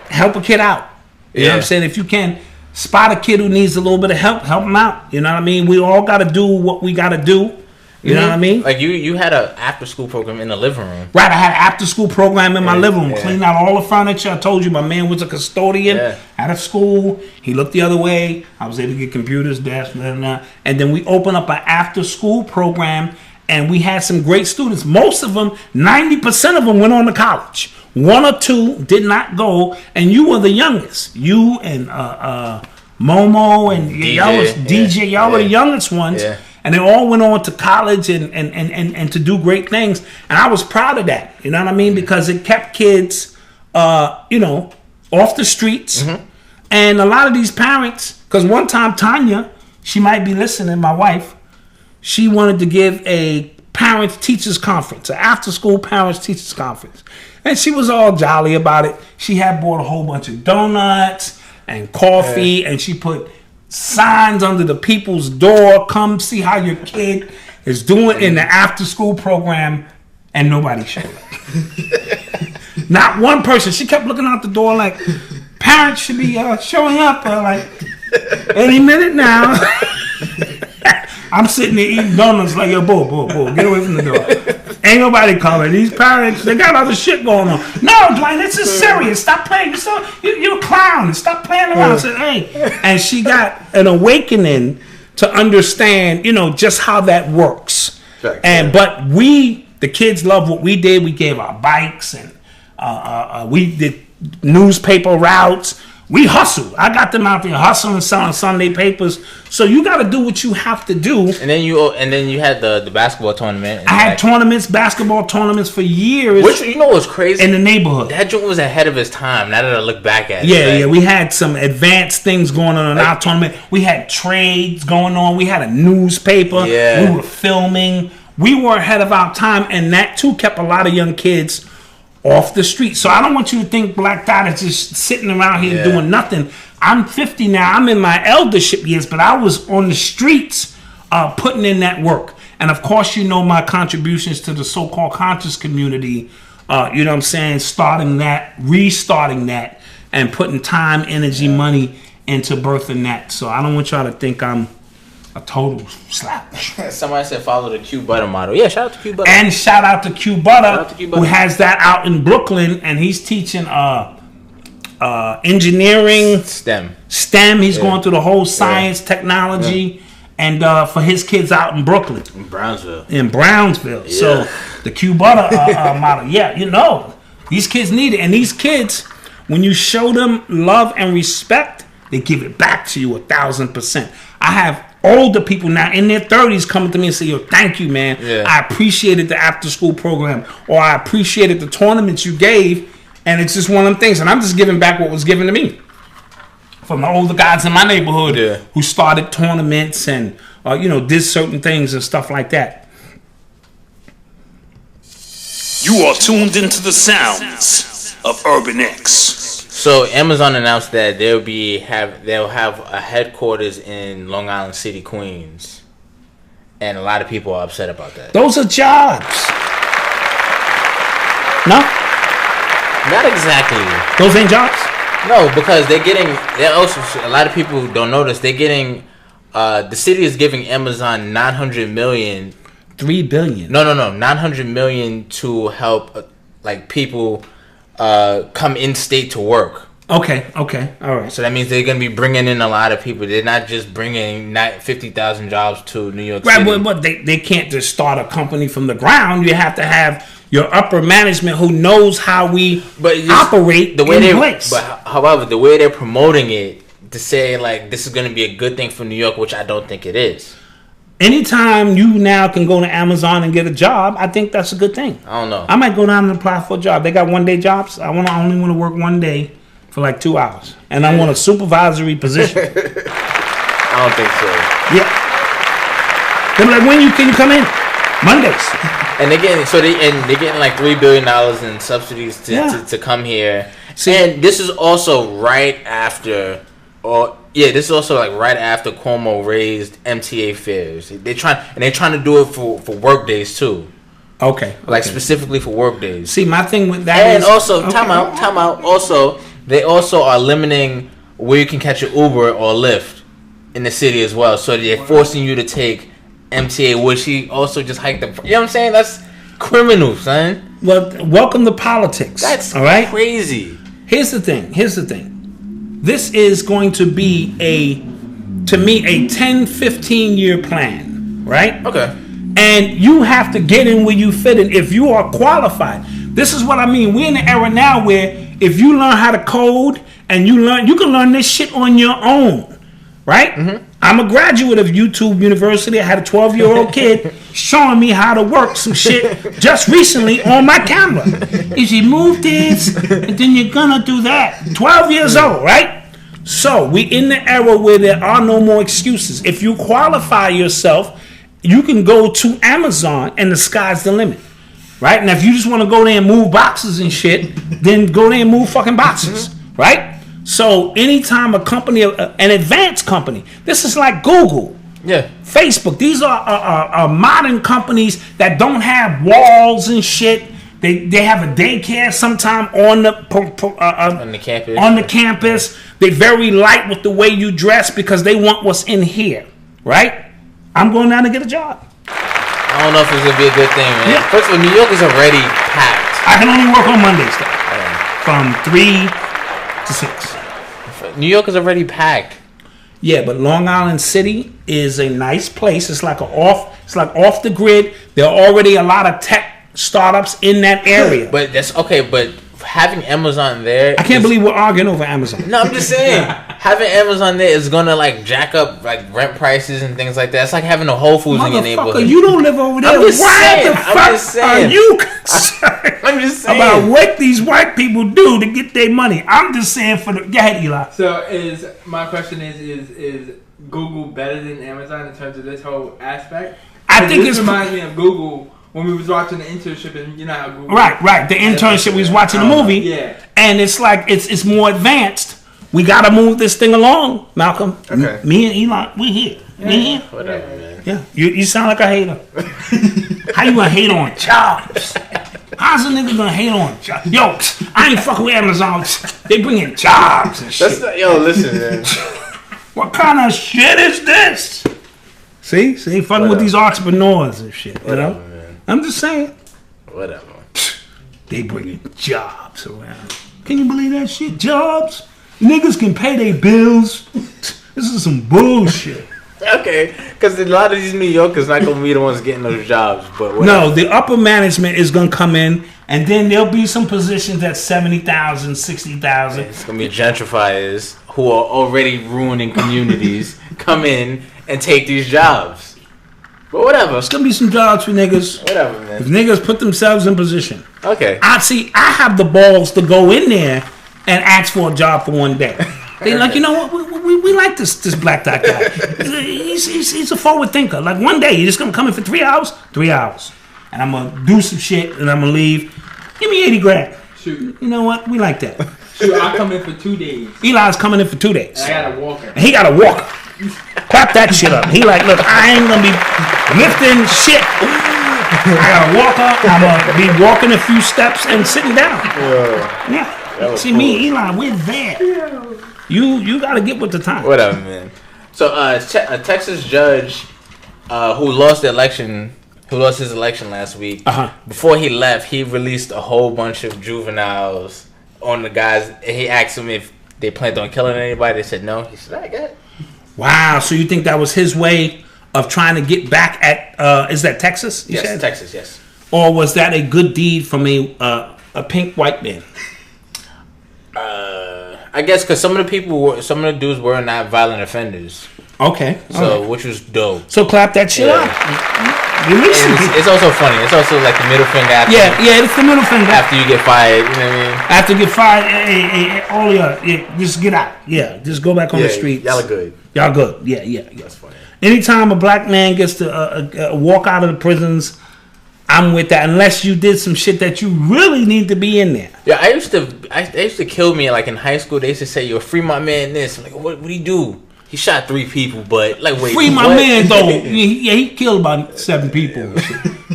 help a kid out. You know what I'm saying? If you can spot a kid who needs a little bit of help him out. You know what I mean? We all got to do what we got to do. You know what I mean? Like you had an after school program in the living room. Right, I had an after school program in my living room. Cleaned out all the furniture. I told you my man was a custodian out of school. He looked the other way. I was able to get computers, desks, and then we opened up an after school program, and we had some great students. Most of them, 90% of them went on to college. 1 or 2 did not go, and you were the youngest. You and Momo and DJ, y'all were the youngest ones. Yeah. And they all went on to college and to do great things. And I was proud of that. You know what I mean? Because it kept kids, off the streets. Mm-hmm. And a lot of these parents, because one time Tanya, she might be listening, my wife, she wanted to give a parents-teachers conference, an after-school parents-teachers conference. And she was all jolly about it. She had bought a whole bunch of donuts and coffee, and she put signs under the people's door, come see how your kid is doing in the after school program, and nobody showed up. Not one person. She kept looking out the door like, parents should be showing up like any minute now. I'm sitting there eating donuts like, yo, boo, get away from the door. Ain't nobody coming. These parents, they got other shit going on. No, Dwayne, this is serious. Stop playing. You're a clown. Stop playing around. I said, hey. And she got an awakening to understand, just how that works. But the kids love what we did. We gave our bikes and we did newspaper routes. We hustled. I got them out there hustling, selling Sunday papers. So you got to do what you have to do. And then you had the basketball tournament. I had basketball tournaments for years. Which what's crazy in the neighborhood. That joint was ahead of his time. Now that I look back at it. Yeah. We had some advanced things going on in our tournament. We had trades going on. We had a newspaper. Yeah. We were filming. We were ahead of our time, and that too kept a lot of young kids off the street. So I don't want you to think Black Dot is just sitting around here doing nothing. I'm 50 now. I'm in my eldership years, but I was on the streets putting in that work. And of course, my contributions to the so-called conscious community, you know what I'm saying, starting that, restarting that, and putting time, energy, money into birthing that. So I don't want y'all to think I'm a total slap. Somebody said follow the Q Butter model. Yeah, shout out to Q Butter. And shout out to Q Butter, who has that out in Brooklyn, and he's teaching engineering, STEM. He's going through the whole science, technology, and for his kids out in Brooklyn, in Brownsville. Yeah. So the Q Butter model. These kids need it, and these kids, when you show them love and respect, they give it back to you 1,000%. I have older people now in their 30s coming to me and say, yo, thank you, man. Yeah. I appreciated the after school program, or I appreciated the tournaments you gave, and it's just one of them things. And I'm just giving back what was given to me from the older guys in my neighborhood who started tournaments and did certain things and stuff like that. You are tuned into the sounds of Urban X. So Amazon announced that they'll have a headquarters in Long Island City, Queens, and a lot of people are upset about that. Those are jobs. No, not exactly. Those ain't jobs. No, because they're also, a lot of people who don't notice, they're getting. The city is giving Amazon $900 million. $3 billion. No, $900 million to help people come in state to work. Okay, all right. So that means they're going to be bringing in a lot of people. They're not just bringing 50,000 jobs to New York City. Right, but they can't just start a company from the ground. You have to have your upper management who knows how we operate the way in place. But however, the way they're promoting it to say like this is going to be a good thing for New York, which I don't think it is. Anytime you now can go to Amazon and get a job, I think that's a good thing. I don't know. I might go down and apply for a job. They got 1 day jobs. I only want to work 1 day for like 2 hours, and I want a supervisory position. I don't think so. Yeah. They're like, when can you come in? Mondays. And they're getting like $3 billion in subsidies to come here. See, and this is also right after, this is also like right after Cuomo raised MTA fares. They're trying to do it for work days too. Okay. Like specifically for work days. See, my thing with that and also time out. Also, they also are limiting where you can catch an Uber or Lyft in the city as well. So they're forcing you to take MTA, which he also just hiked the. You know what I'm saying? That's criminal, son. Well, welcome to politics. That's all right. Crazy. Here's the thing. This is going to be a 10-15 year plan, right? Okay. And you have to get in where you fit in if you are qualified. This is what I mean. We're in an era now where if you learn how to code and you can learn this shit on your own, right? Mm-hmm. I'm a graduate of YouTube University. I had a 12-year-old kid showing me how to work some shit just recently on my camera. If you move this, and then you're gonna do that. 12 years old, right? So we in the era where there are no more excuses. If you qualify yourself, you can go to Amazon and the sky's the limit. Right? And if you just want to go there and move boxes and shit, then go there and move fucking boxes. Mm-hmm. Right? So anytime a company, an advanced company, this is like Google, Facebook. These are modern companies that don't have walls and shit. They have a daycare sometime on the campus. On the campus, they're very light with the way you dress because they want what's in here. Right? I'm going down to get a job. I don't know if it's gonna be a good thing, man. Yeah. First of all, New York is already packed. I can only work on Mondays though, from 3 to 6. New York is already packed. Yeah, but Long Island City is a nice place. It's like off the grid. There are already a lot of tech startups in that area. But that's okay. But having Amazon there, I can't believe we're arguing over Amazon. No, I'm just saying. Having Amazon there is gonna like jack up like rent prices and things like that. It's like having a Whole Foods in your neighborhood. You don't live over there. I'm just saying. The fuck are you concerned I'm just saying about what these white people do to get their money? I'm just saying go ahead, Eli. So my question is Google better than Amazon in terms of this whole aspect? I think this reminds me of Google. When we was watching the internship, and you know how Google... Right. The internship, we was watching the movie. Yeah. And it's like, it's more advanced. We got to move this thing along, Malcolm. Okay. Me and Elon, we here. Yeah. We here. Whatever, man. Yeah. You sound like a hater. How you going to hate on jobs? How's a nigga going to hate on jobs? Yo, I ain't fucking with Amazon. They bring in jobs and shit. Listen, man. What kind of shit is this? See, fucking with these entrepreneurs and shit, you know? Man. I'm just saying. Whatever. They bringing jobs around. Can you believe that shit? Jobs? Niggas can pay their bills. This is some bullshit. Okay, because a lot of these New Yorkers not going to be the ones getting those jobs. But whatever. No, the upper management is going to come in, and then there'll be some positions at 70,000, 60,000. It's going to be gentrifiers who are already ruining communities come in and take these jobs. But whatever. It's gonna be some jobs for niggas. Whatever, man. If niggas put themselves in position. Okay. I have the balls to go in there and ask for a job for 1 day. They like, you know what? We like this black dot guy. He's a forward thinker. Like 1 day, you're just gonna come in for 3 hours? 3 hours. And I'm gonna do some shit and I'm gonna leave. Give me 80 grand. Shoot. You know what? We like that. Shoot, I come in for 2 days. Eli's coming in for 2 days. I got a walker. And he got a walker. Clap that shit up. He like, look, I ain't gonna be lifting shit. I got a walker. I'm gonna be walking a few steps and sitting down. Yeah. See, cool. Me and Eli, we're there. You gotta get with the time. Whatever, man. So a Texas judge who lost his election last week, before he left, he released a whole bunch of juveniles on the guys. He asked him if they planned on killing anybody. They said no. He said, I get it. Wow. So you think that was his way of trying to get back at? Is that Texas? Yes, said? Texas. Yes. Or was that a good deed from a pink white man? I guess because some of the dudes were not violent offenders. Okay. So, right. which was dope. So clap that shit up. It's also funny. It's also like the middle finger after. Yeah, it's the middle finger. After you get fired, you know what I mean? After you get fired, all just get out. Yeah, just go back on the streets. Y'all are good. Y'all good. Yeah. That's funny. Anytime a black man gets to walk out of the prisons, I'm with that. Unless you did some shit that you really need to be in there. Yeah, I used to kill me like in high school. They used to say, "Yo, free my man." This, I'm like, what did he do? He shot 3 people, but like, wait, free my man though. he killed about 7 people.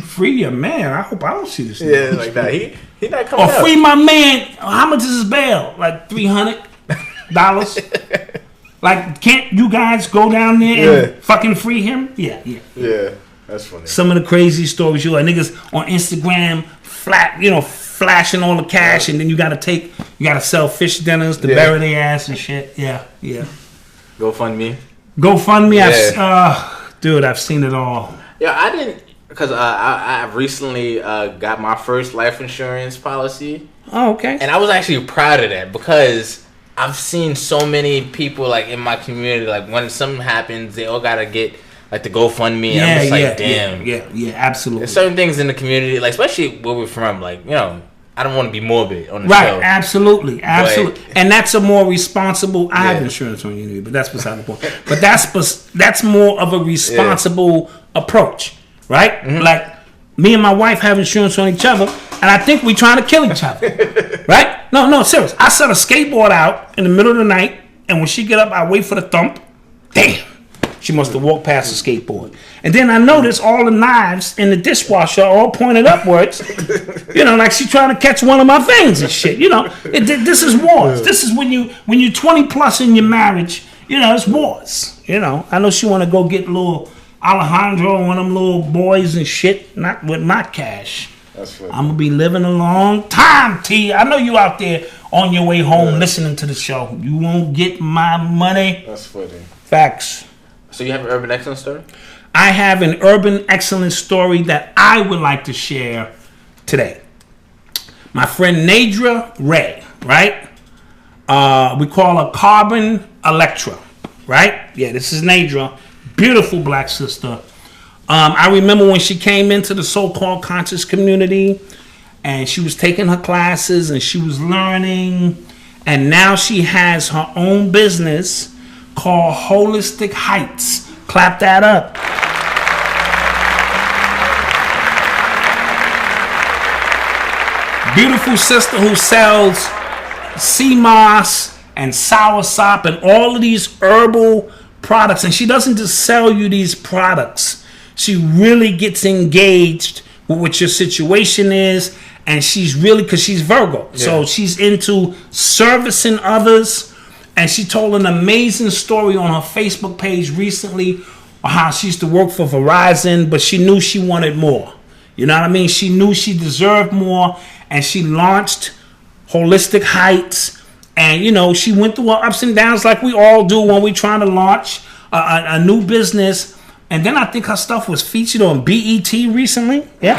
Free your man. I hope I don't see this. Yeah, like that. He not coming out. Or free my man. How much is his bail? Like $300. Like, can't you guys go down there and fucking free him? Yeah. That's funny. Some of the crazy stories you niggas on Instagram flashing all the cash, and then you gotta sell fish dinners to bury their ass and shit. Yeah. GoFundMe. Dude, I've seen it all. Yeah, I didn't, because I recently got my first life insurance policy. Oh, okay. And I was actually proud of that because I've seen so many people like in my community, like when something happens, they all gotta get like the GoFundMe. And I'm just like, damn. Yeah, absolutely. There's certain things in the community, like especially where we're from, like, you know, I don't want to be morbid on the show. Right, absolutely. And that's a more responsible. I have insurance on you, but that's beside the point. But that's more of a responsible approach, right? Mm-hmm. Like me and my wife have insurance on each other, and I think we trying to kill each other, right? No, serious. I set a skateboard out in the middle of the night, and when she get up, I wait for the thump. Damn. She must have walked past the skateboard. And then I noticed all the knives in the dishwasher are all pointed upwards. Like she's trying to catch one of my things and shit. This is wars. This is when you're 20 plus in your marriage, it's wars. I know she want to go get little Alejandro, one of them little boys and shit, not with my cash. That's funny. I'm going to be living a long time, T. I know you out there on your way home listening to the show. You won't get my money. That's funny. Facts. So you have an urban excellence story? I have an urban excellence story that I would like to share today. My friend Nadra Ray, right? We call her Carbon Electra, right? Yeah, this is Nadra. Beautiful black sister. I remember when she came into the so-called conscious community and she was taking her classes and she was learning. And now she has her own business called Holistic Heights. Clap that up. Beautiful sister who sells sea moss and soursop and all of these herbal products. And she doesn't just sell you these products. She really gets engaged with what your situation is. And she's really, because she's Virgo. Yeah. So she's into servicing others. And she told an amazing story on her Facebook page recently on how she used to work for Verizon, but she knew she wanted more. You know what I mean? She knew she deserved more, and she launched Holistic Heights. And, she went through her ups and downs like we all do when we're trying to launch a new business. And then I think her stuff was featured on BET recently. Yeah.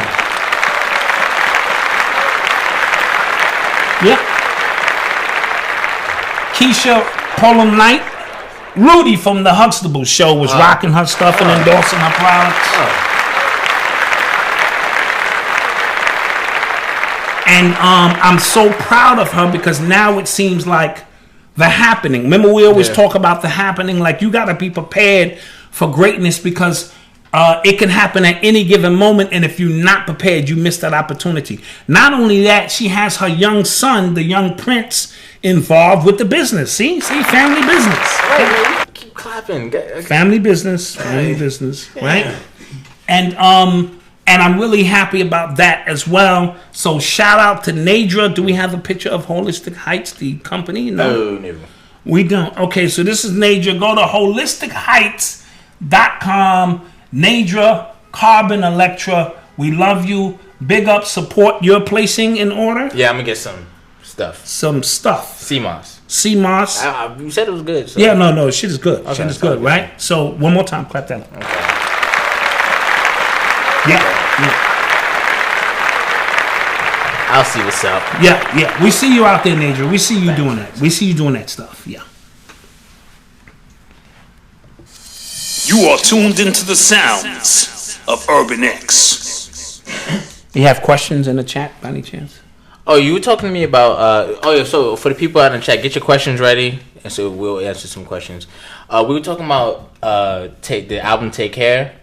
Yep. Keisha Pullum Knight, Rudy from the Huxtable Show was rocking her stuff and endorsing her products. And I'm so proud of her because now it seems like the happening. Remember, we always talk about the happening. Like, you got to be prepared for greatness because it can happen at any given moment. And if you're not prepared, you miss that opportunity. Not only that, she has her young son, the young prince, involved with the business. See, family business. Right, keep clapping. Family business, right? And I'm really happy about that as well. So shout out to Nadra. Do we have a picture of Holistic Heights, the company? No, never. We don't. Okay, so this is Nadra. Go to holisticheights.com. Nadra, Carbon Electra. We love you. Big up, support. You're placing in order? Yeah, I'm gonna get some stuff. Some stuff. CMOS. C-Moss. You said it was good. So. Yeah, no, shit is good. Okay, shit is good, right? So one more time, clap that up. Okay. Yeah. I'll see what's up. Yeah. We see you out there, Nadra. We see you doing that. We see you doing that stuff. Yeah. You are tuned into the sounds of Urban X. You have questions in the chat by any chance? Oh, you were talking to me about. So for the people out in the chat, get your questions ready, and so we'll answer some questions. We were talking about the album "Take Care."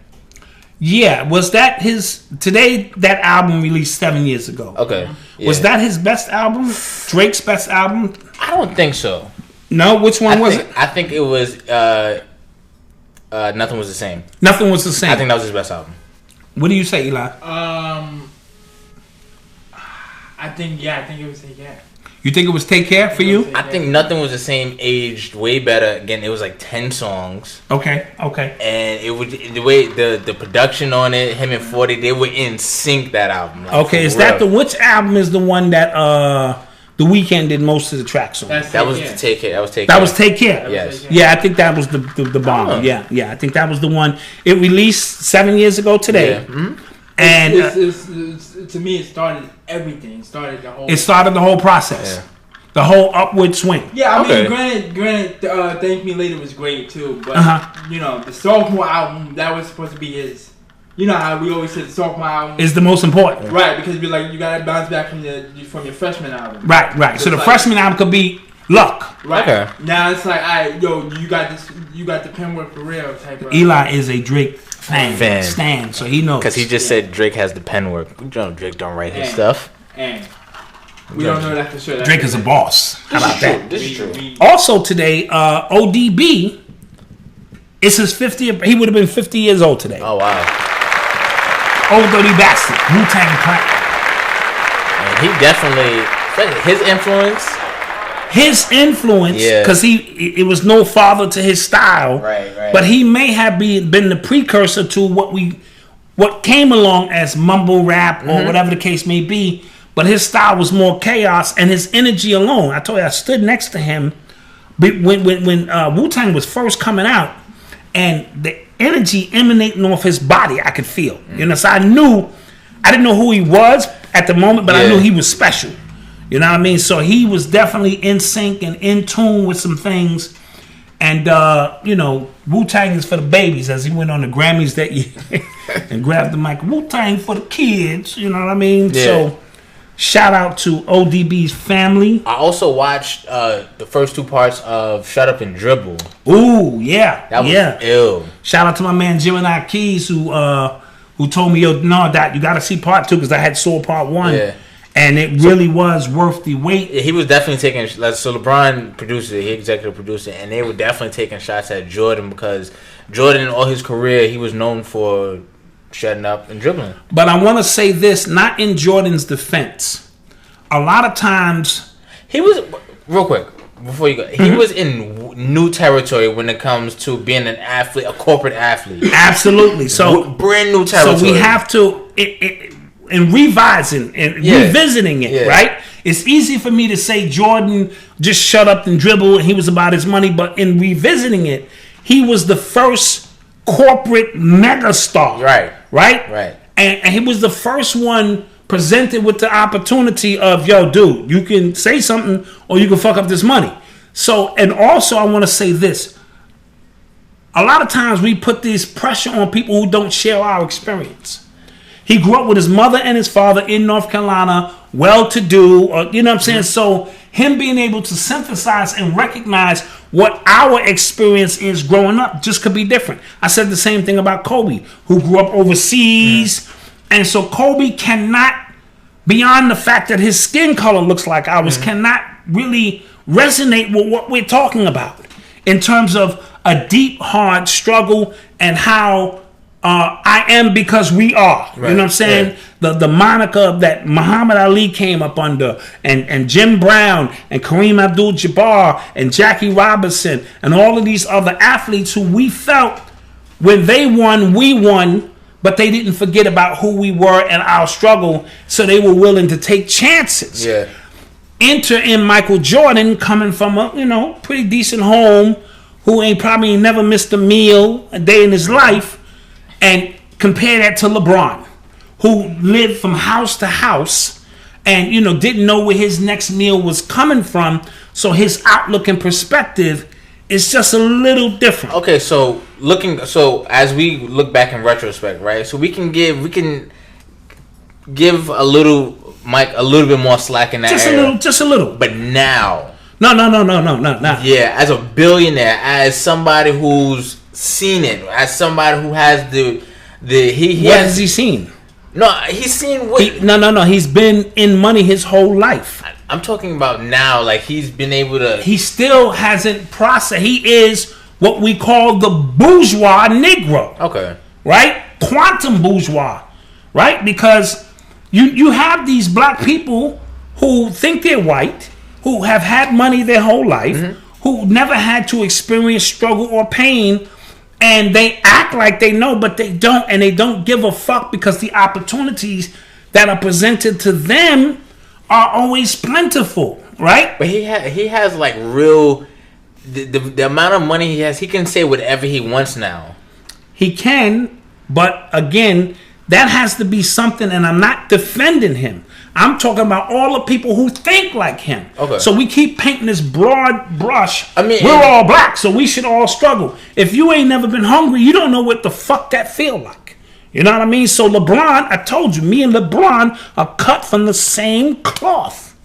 Yeah, was that his? Today, that album released 7 years ago. Okay, yeah. Was that his best album? Drake's best album? I don't think so. No, which one was it? I think it was. Nothing Was the Same. Nothing Was the Same. I think that was his best album. What do you say, Eli? I think it was Take Care. You think it was Take Care for you? I think Nothing Was the Same aged way better. Again, it was like 10 songs. Okay. And it would the way the production on it, him and 40, they were in sync, that album. Like, okay, is that which album is the one that The Weeknd did most of the tracks on? That was Take Care. That was Take Care. Yes. Yeah, I think that was the bomb. Oh. Yeah, I think that was the one. It released 7 years ago today. Yeah. Mm-hmm. And it's, to me, it started everything. It started the whole process. Yeah. The whole upward swing. Yeah, I Okay. mean, granted, Thank Me Later was great too, but the sophomore album, that was supposed to be his. You know how we always say the sophomore album is the most important, right? Because you gotta bounce back from your freshman album, right. So the freshman album could be luck, right? Okay. Now it's like, you got this, you got the pen work for real type of. Eli is a Drake fan, stan, so he knows. Because he just said Drake has the pen work. You know, Drake don't write his stuff. And we don't know that for sure. Drake is a boss. How about that? This is true. Also today, ODB, it's his 50th. He would have been 50 years old today. Oh wow. Old dirty bastard. Wu-Tang Clan. And he definitely his influence. Yeah. Because it was no father to his style. Right. But he may have been the precursor to what came along as mumble rap or whatever the case may be. But his style was more chaos, and his energy alone. I told you, I stood next to him when Wu-Tang was first coming out, and the energy emanating off his body, I could feel. You know, so I didn't know who he was at the moment, but I knew he was special. You know what I mean? So he was definitely in sync and in tune with some things. And, Wu-Tang is for the babies, as he went on the Grammys that year and grabbed the mic. Wu-Tang for the kids, you know what I mean? Yeah. So shout out to ODB's family. I also watched the first two parts of Shut Up and Dribble. Ooh, yeah. That was ill. Shout out to my man Juvenile Keys who told me, that you got to see part 2 because I had saw part 1. Yeah. And it really was worth the wait. He was definitely taking... So LeBron produced it. He executive produced it. And they were definitely taking shots at Jordan because Jordan, all his career, he was known for shutting up and dribbling. But I want to say this, not in Jordan's defense. A lot of times... He was... Real quick, before you go. He was in new territory when it comes to being an athlete, a corporate athlete. Absolutely. So brand new territory. So we have to... And revising and revisiting it, right? It's easy for me to say Jordan just shut up and dribble and he was about his money, but in revisiting it, he was the first corporate megastar. Right? And he was the first one presented with the opportunity of, dude, you can say something or you can fuck up this money. So, and also I want to say this. A lot of times we put this pressure on people who don't share our experience. He grew up with his mother and his father in North Carolina, well-to-do, you know what I'm saying? So him being able to synthesize and recognize what our experience is growing up just could be different. I said the same thing about Kobe, who grew up overseas. And so Kobe cannot, beyond the fact that his skin color looks like ours, cannot really resonate with what we're talking about in terms of a deep, hard struggle and how... I am because we are. You know what I'm saying? The moniker that Muhammad Ali came up under, and Jim Brown, and Kareem Abdul-Jabbar, and Jackie Robinson, and all of these other athletes who we felt when they won, we won, but they didn't forget about who we were and our struggle, so they were willing to take chances. enter in Michael Jordan coming from a pretty decent home, who ain't probably never missed a meal a day in his life, and compare that to LeBron, who lived from house to house and didn't know where his next meal was coming from, so his outlook and perspective is just a little different. Okay, so as we look back in retrospect, right? So we can give a little Mike a little bit more slack in that area. Just a little. But now, no. Yeah, as a billionaire, as somebody who's seen it, as somebody who has what has he seen? No, he's seen what? No. He's been in money his whole life. I'm talking about now. Like, he's been able to. He still hasn't processed. He is what we call the bourgeois Negro. Okay. Right? Quantum bourgeois. Right? Because you have these black people who think they're white, who have had money their whole life, who never had to experience struggle or pain, and they act like they know, but they don't, and they don't give a fuck because the opportunities that are presented to them are always plentiful, right? But he has like real the amount of money he has. He can say whatever he wants now. He can, but again, that has to be something. And I'm not defending him. I'm talking about all the people who think like him. Okay. So we keep painting this broad brush. I mean, we're all black, so we should all struggle. If you ain't never been hungry, you don't know what the fuck that feel like. You know what I mean? So LeBron, I told you, me and LeBron are cut from the same cloth.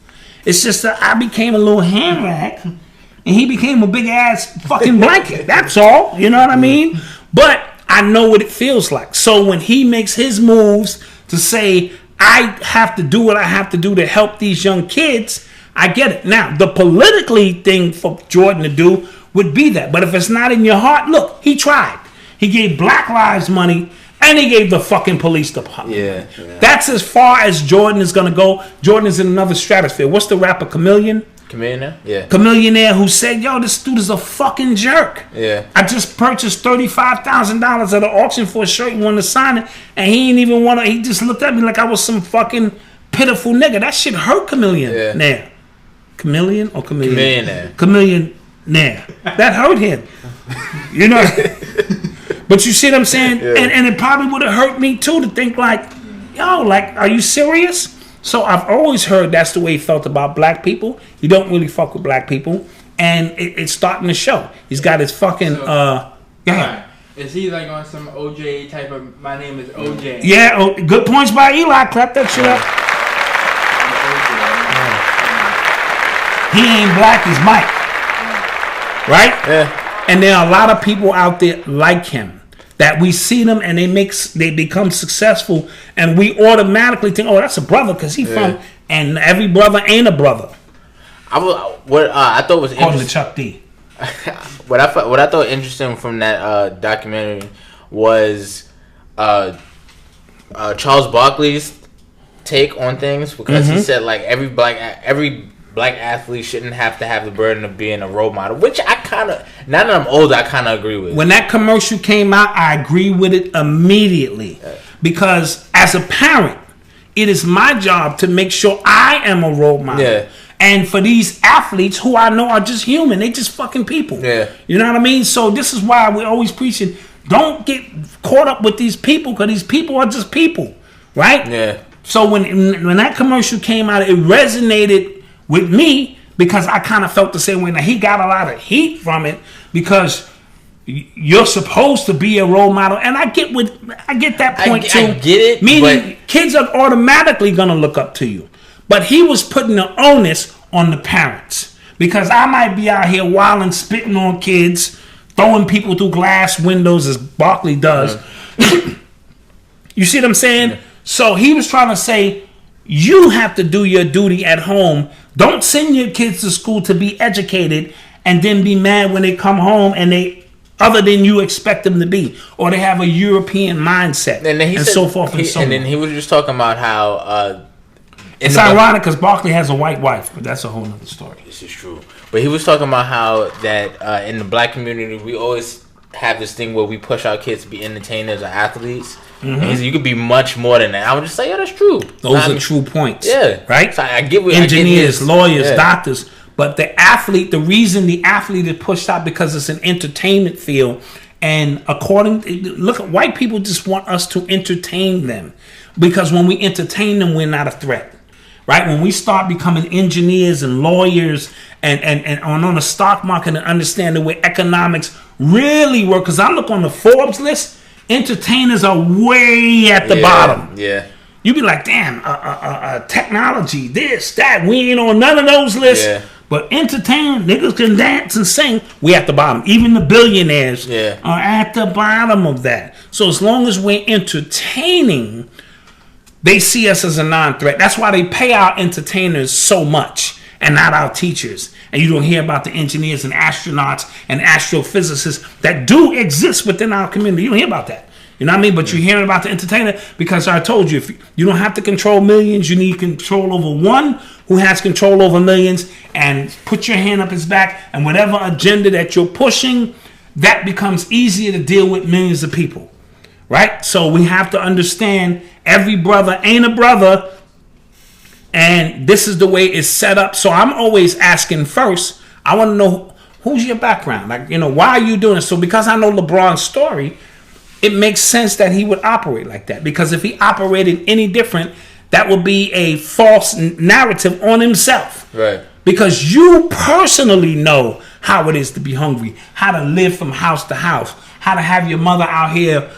It's just that I became a little hand rag and he became a big ass fucking blanket. That's all. You know what I mean? But I know what it feels like. So when he makes his moves to say, I have to do what I have to do to help these young kids, I get it. Now, the politically thing for Jordan to do would be that. But if it's not in your heart, look, he tried. He gave Black Lives money. And he gave the fucking police department. Yeah. That's as far as Jordan is going to go. Jordan is in another stratosphere. What's the rapper, Chameleon? Chameleon? Yeah. Chameleonaire, who said, yo, this dude is a fucking jerk. Yeah. I just purchased $35,000 at an auction for a shirt and wanted to sign it. And he ain't even want to, he just looked at me like I was some fucking pitiful nigga. That shit hurt Chameleon. Yeah. Now. Chameleon or Chameleon? Chameleonaire. That hurt him. You know? But you see what I'm saying? Yeah. And it probably would have hurt me too to think like, yo, like, are you serious? So I've always heard that's the way he felt about black people. He don't really fuck with black people. And it's starting to show. He's got his fucking, Right. Is he like on some OJ type of, my name is OJ? Yeah, good points by Eli. Clap that shit up. He ain't black, he's Mike. Right? Yeah. And there are a lot of people out there like him that we see them and they become successful, and we automatically think, oh, that's a brother because he's from, and every brother ain't a brother. I thought was according to Chuck D. What I thought interesting from that documentary was Charles Barkley's take on things, because he said like every black athlete shouldn't have to have the burden of being a role model, which I kind of, now that I'm older, I kind of agree with. When that commercial came out, I agree with it immediately, because as a parent, it is my job to make sure I am a role model. Yeah. And for these athletes who I know are just human, they just fucking people. Yeah. You know what I mean? So this is why we're always preaching, don't get caught up with these people, because these people are just people, right? Yeah. So when that commercial came out, it resonated with me, because I kind of felt the same way. Now, he got a lot of heat from it because you're supposed to be a role model, and I get that point too. I get it. Meaning, kids are automatically gonna look up to you, but he was putting the onus on the parents, because I might be out here wilding, spitting on kids, throwing people through glass windows as Barkley does. You see what I'm saying? Yeah. So he was trying to say, you have to do your duty at home. Don't send your kids to school to be educated and then be mad when they come home and they other than you expect them to be, or they have a European mindset, and so forth and so on. And then he was just talking about how it's ironic because Barkley has a white wife, but that's a whole other story. This is true. But he was talking about how that in the black community we always have this thing where we push our kids to be entertainers or athletes, And he said, you could be much more than that. I was just like, yeah, that's true. Those are true points. Yeah. Right? So I get what engineers, lawyers, doctors. But the reason the athlete is pushed out because it's an entertainment field. And look at white people just want us to entertain them. Because when we entertain them, we're not a threat. Right? When we start becoming engineers and lawyers and on the stock market and understand the way economics really work. Because I look on the Forbes list, entertainers are way at the bottom. Yeah. You be like, damn, technology, this, that. We ain't on none of those lists. Yeah. But entertain, niggas can dance and sing. We at the bottom. Even the billionaires are at the bottom of that. So as long as we're entertaining, they see us as a non-threat. That's why they pay our entertainers so much and not our teachers. And you don't hear about the engineers and astronauts and astrophysicists that do exist within our community. You don't hear about that. You know what I mean? But you're hearing about the entertainer because I told you, if you don't have to control millions, you need control over one who has control over millions, and put your hand up his back, and whatever agenda that you're pushing, that becomes easier to deal with millions of people. Right? So we have to understand every brother ain't a brother, and this is the way it's set up. So I'm always asking first, I want to know who's your background? Like, why are you doing it? So because I know LeBron's story, it makes sense that he would operate like that. Because if he operated any different, that would be a false narrative on himself. Right. Because you personally know how it is to be hungry, how to live from house to house, how to have your mother out here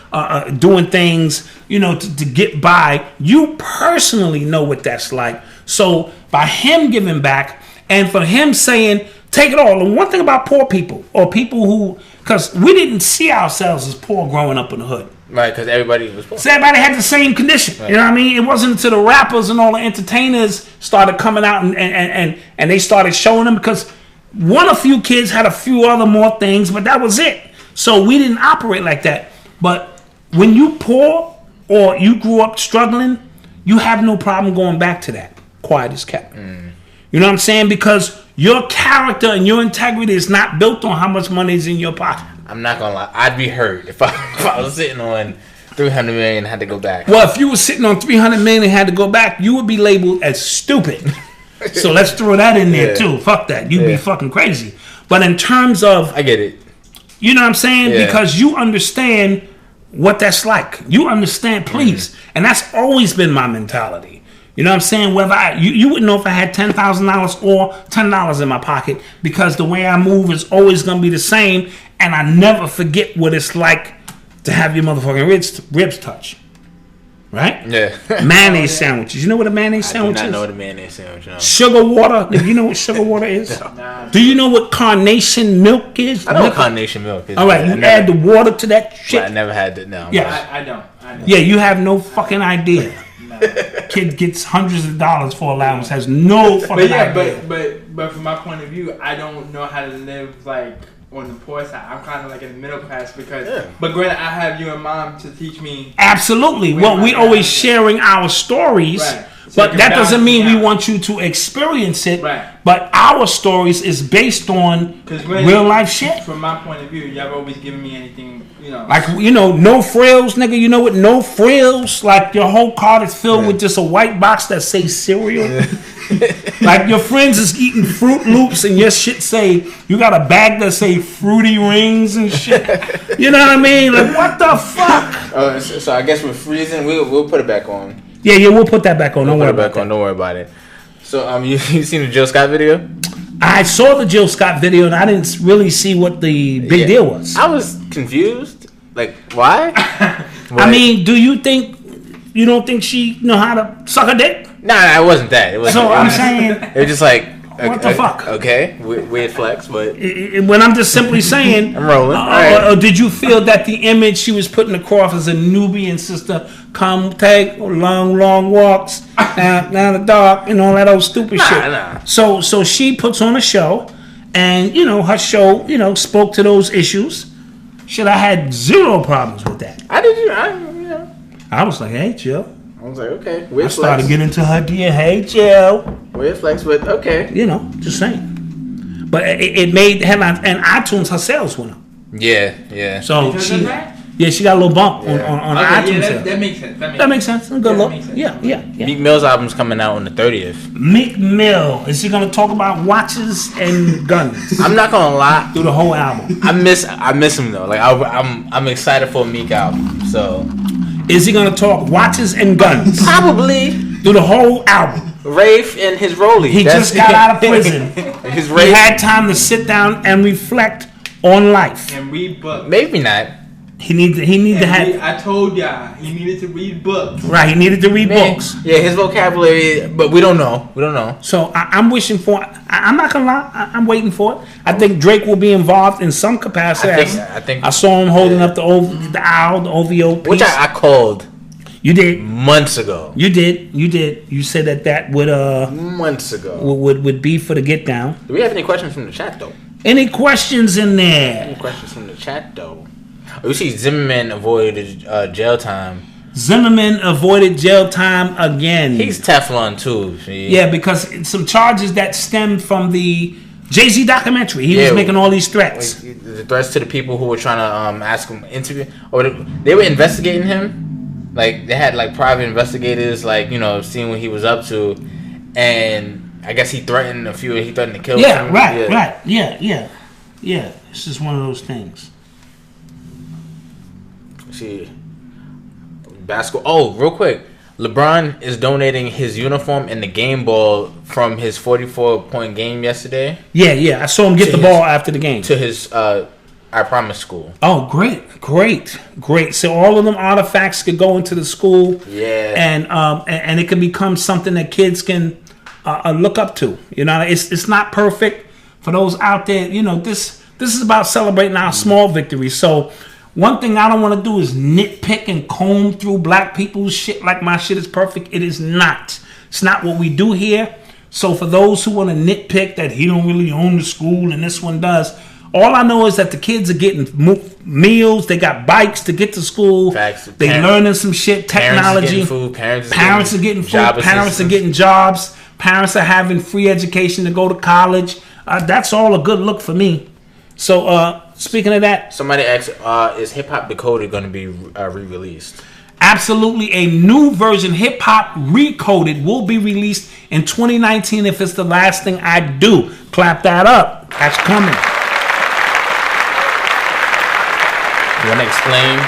doing things, to get by. You personally know what that's like. So by him giving back and for him saying, take it all. And one thing about poor people or people who, because we didn't see ourselves as poor growing up in the hood. Right, because everybody was poor. So everybody had the same condition. Right. You know what I mean? It wasn't until the rappers and all the entertainers started coming out and they started showing them, because a few kids had a few other more things, but that was it. So we didn't operate like that. But when you poor or you grew up struggling, you have no problem going back to that. Quiet as kept. You know what I'm saying? Because your character and your integrity is not built on how much money is in your pocket. I'm not gonna lie, I'd be hurt if I was sitting on $300 million and had to go back. Well, if you were sitting on $300 million and had to go back, you would be labeled as stupid. So let's throw that in there too. Fuck that. You'd be fucking crazy. But in terms of, I get it. You know what I'm saying? Yeah. Because you understand what that's like. You understand, please. And that's always been my mentality. You know what I'm saying? Whether you wouldn't know if I had $10,000 or $10 in my pocket, because the way I move is always going to be the same, and I never forget what it's like to have your motherfucking ribs touch. Right? Yeah. Mayonnaise sandwiches. You know what a mayonnaise sandwich is? I do not know what a mayonnaise sandwich is. Sugar water. Do you know what sugar water is? No. Do you know what carnation milk is? I know what carnation milk is. All right, you add the water to that shit. I never had that. No. Yeah, I don't. Yeah, you have no fucking idea. No. Kid gets hundreds of dollars for allowance, has no fucking idea. But from my point of view, I don't know how to live like on the poor side. I'm kind of like in the middle class because. But granted, I have you and mom to teach me. Absolutely. Well, we always sharing our stories. Right. So but that doesn't mean we want you to experience it. Right. But our stories is based on real life shit. From my point of view, y'all always giving me anything, Like, no frills, nigga. You know what? No frills. Like, your whole cart is filled with just a white box that says cereal. Like, your friends is eating Fruit Loops and your shit say, you got a bag that say Fruity Rings and shit. You know what I mean? Like, what the fuck? So I guess with freezing, we'll put it back on. Yeah, we'll put that back on. Don't worry about that. Don't worry about it. So, you seen the Jill Scott video? I saw the Jill Scott video, and I didn't really see what the big deal was. I was confused. Like, why? I mean, you don't think she know how to suck a dick? Nah, it wasn't that. I'm saying, it was just like, what the fuck? Okay, weird flex, but when I'm just simply saying, I'm rolling. Or did you feel that the image she was putting across as a Nubian sister, come take long walks down the dark and all that old stupid shit? Nah. So she puts on a show, and her show spoke to those issues. Shit, I had zero problems with that. I was like, hey, Jill. I was like, okay. I started getting into her DM. Hey, Jill. Weird flex, but okay. Just saying. But it made headlines, and iTunes, her sales went up. Yeah. So Yeah, she got a little bump on iTunes. Yeah, that makes sense. That makes sense. A good look. Yeah. Meek Mill's album's coming out on the 30th. Meek Mill, is he gonna talk about watches and guns? I'm not gonna lie. Through the whole album. I miss him though. Like I'm excited for a Meek album. So, is he gonna talk watches and guns? Probably through the whole album. Rafe and his rollie. He just got out of prison. His He had time to sit down and reflect on life. And read books. Maybe not. He need to have. I told y'all he needed to read books. Right, he needed to read books. Yeah, his vocabulary, but we don't know. So I'm wishing for. I'm not gonna lie. I'm waiting for it. I think Drake will be involved in some capacity. I think I saw him holding up the owl, the OVO piece. Which I called. You did months ago. You did. You said that would months ago would be for the get down. Do we have any questions from the chat though? Any questions in there? Any questions from the chat though? We see Zimmerman avoided jail time. Zimmerman avoided jail time again. He's Teflon too. See? Yeah, because some charges that stemmed from the Jay-Z documentary. He was making all these threats. Like, the threats to the people who were trying to ask him interview, or they were investigating him. Like they had like private investigators, like seeing what he was up to, and I guess he threatened a few. He threatened to kill. Yeah, right. Yeah. It's just one of those things. See, basketball. Oh, real quick, LeBron is donating his uniform and the game ball from his 44-point game yesterday. Yeah. I saw him get the ball after the game to his I Promise school. Oh, great. So all of them artifacts could go into the school. Yeah. And it can become something that kids can look up to. It's not perfect for those out there. This is about celebrating our small victories. So one thing I don't want to do is nitpick and comb through black people's shit like my shit is perfect. It is not. It's not what we do here. So for those who want to nitpick that he don't really own the school and this one does, all I know is that the kids are getting meals. They got bikes to get to school. Facts. They learning some shit, technology. Parents are getting food. Parents are getting jobs. Parents are having free education to go to college. That's all a good look for me. So speaking of that, somebody asked, is Hip Hop Decoded going to be re-released? Absolutely, a new version, Hip Hop Recoded, will be released in 2019 if it's the last thing I do. Clap that up. That's coming. You want to explain?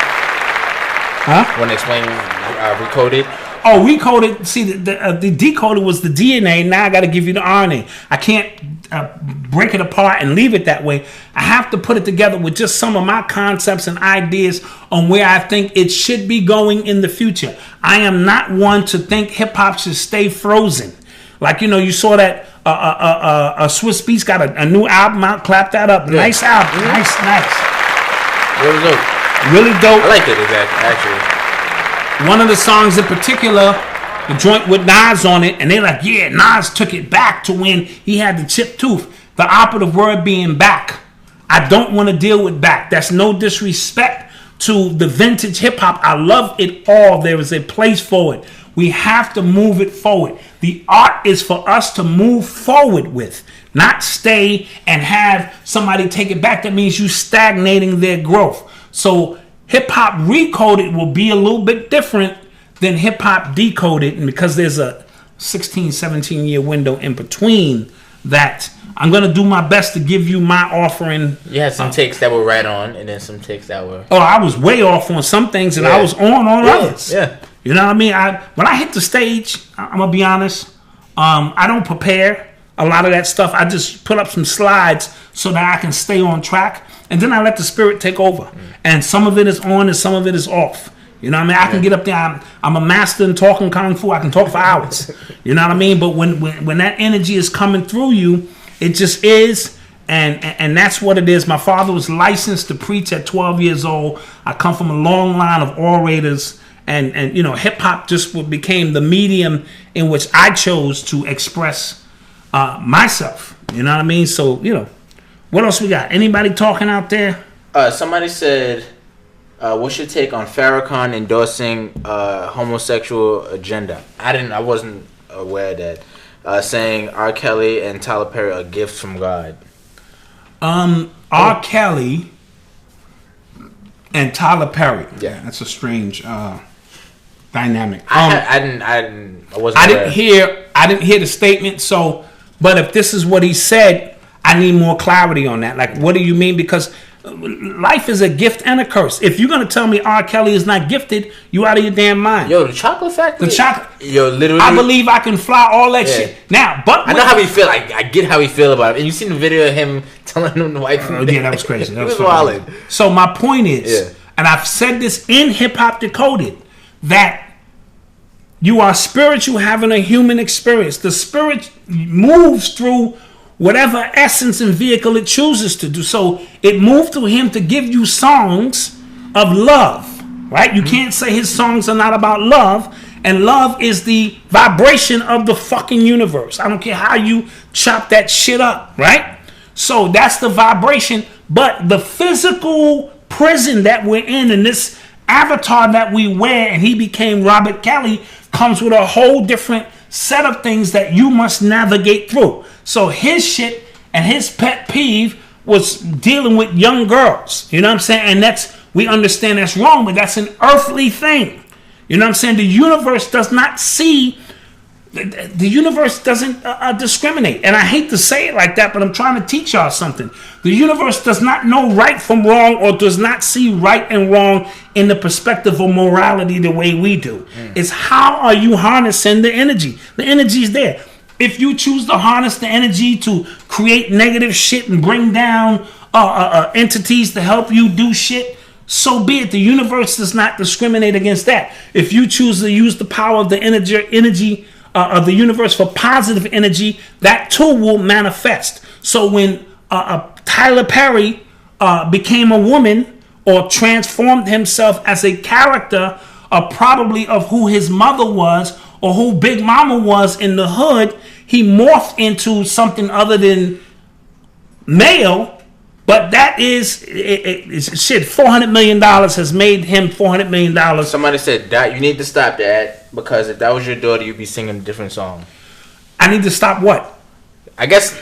Huh? Want to explain Recoded? Oh, Recoded. See, the Decoded was the DNA. Now I got to give you the RNA. I can't break it apart and leave it that way. I have to put it together with just some of my concepts and ideas on where I think it should be going in the future. I am not one to think hip hop should stay frozen. Like, you saw that Swiss Beats got a new album out. Clap that up. Yeah. Nice album. Nice. Really dope. Really dope. I like it, actually. One of the songs in particular, the joint with Nas on it, and they're like, yeah, Nas took it back to when he had the chipped tooth. The operative word being back. I don't want to deal with back. That's no disrespect to the vintage hip hop. I love it all. There is a place for it. We have to move it forward. The art is for us to move forward with, not stay and have somebody take it back. That means you stagnating their growth. So Hip Hop Recoded will be a little bit different than Hip Hop Decoded, and because there's a 16, 17 year window in between that, I'm going to do my best to give you my offering. You had some takes that were right on, and then some takes that were... Oh, I was way off on some things, and I was on others. Yeah. You know what I mean? When I hit the stage, I'm going to be honest, I don't prepare a lot of that stuff. I just put up some slides so that I can stay on track, and then I let the spirit take over. And some of it is on and some of it is off. You know what I mean? I can get up there. I'm a master in talking Kung Fu. I can talk for hours. You know what I mean? But when that energy is coming through you, it just is. And that's what it is. My father was licensed to preach at 12 years old. I come from a long line of orators. And hip hop just became the medium in which I chose to express myself. You know what I mean? So, what else we got? Anybody talking out there? Somebody said, what's your take on Farrakhan endorsing homosexual agenda? I wasn't aware of that. Saying R. Kelly and Tyler Perry are gifts from God. R. Kelly and Tyler Perry. Yeah. That's a strange dynamic. I didn't hear the statement. So, but if this is what he said, I need more clarity on that. Like, what do you mean? Because life is a gift and a curse. If you're gonna tell me R. Kelly is not gifted, you out of your damn mind. Yo, the chocolate factory. Yo, literally. I believe I can fly all that shit. Now, but I know how he feel. I get how he feel about it. And you seen the video of him telling him the wife. Yeah, that was crazy. That was wild. So my point is, and I've said this in Hip Hop Decoded, that you are spiritual having a human experience. The spirit moves through whatever essence and vehicle it chooses to do. So it moved through him to give you songs of love, right? You can't say his songs are not about love, and love is the vibration of the fucking universe. I don't care how you chop that shit up, right? So that's the vibration, but the physical prison that we're in and this avatar that we wear, and he became Robert Kelly, comes with a whole different set of things that you must navigate through. So his shit and his pet peeve was dealing with young girls. You know what I'm saying? And we understand that's wrong, but that's an earthly thing. You know what I'm saying? The universe does not see, the universe doesn't discriminate. And I hate to say it like that, but I'm trying to teach y'all something. The universe does not know right from wrong, or does not see right and wrong in the perspective of morality the way we do. It's how are you harnessing the energy? The energy's there. If you choose to harness the energy to create negative shit and bring down entities to help you do shit, so be it. The universe does not discriminate against that. If you choose to use the power of the energy of the universe for positive energy, that too will manifest. So when Tyler Perry became a woman, or transformed himself as a character probably of who his mother was, or who Big Mama was in the hood, he morphed into something other than male. But that is shit. $400 million has made him $400 million. Somebody said, "Dad, you need to stop that, because if that was your daughter, you'd be singing a different song." I need to stop what? I guess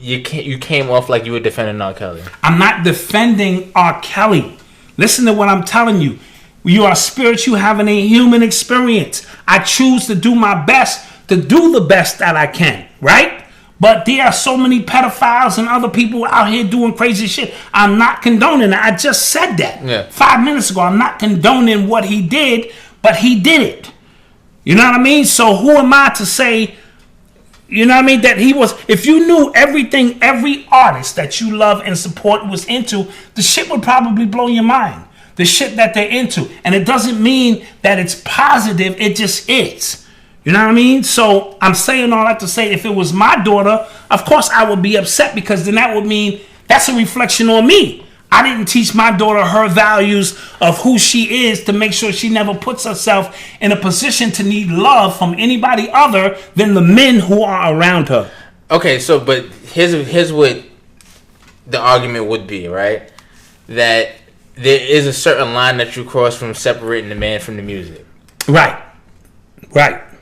you came off like you were defending R. Kelly. I'm not defending R. Kelly. Listen to what I'm telling you. You are spiritual having a human experience. I choose to do my best, to do the best that I can, right? But there are so many pedophiles and other people out here doing crazy shit. I'm not condoning it. I just said that 5 minutes ago. I'm not condoning what he did, but he did it. You know what I mean? So who am I to say, you know what I mean, that he was, if you knew everything every artist that you love and support was into, the shit would probably blow your mind. The shit that they're into. And it doesn't mean that it's positive, it just is. You know what I mean? So I'm saying all that to say, if it was my daughter, of course I would be upset, because then that would mean that's a reflection on me. I didn't teach my daughter her values of who she is to make sure she never puts herself in a position to need love from anybody other than the men who are around her. Okay, so but here's what the argument would be, right? That there is a certain line that you cross from separating the man from the music. Right.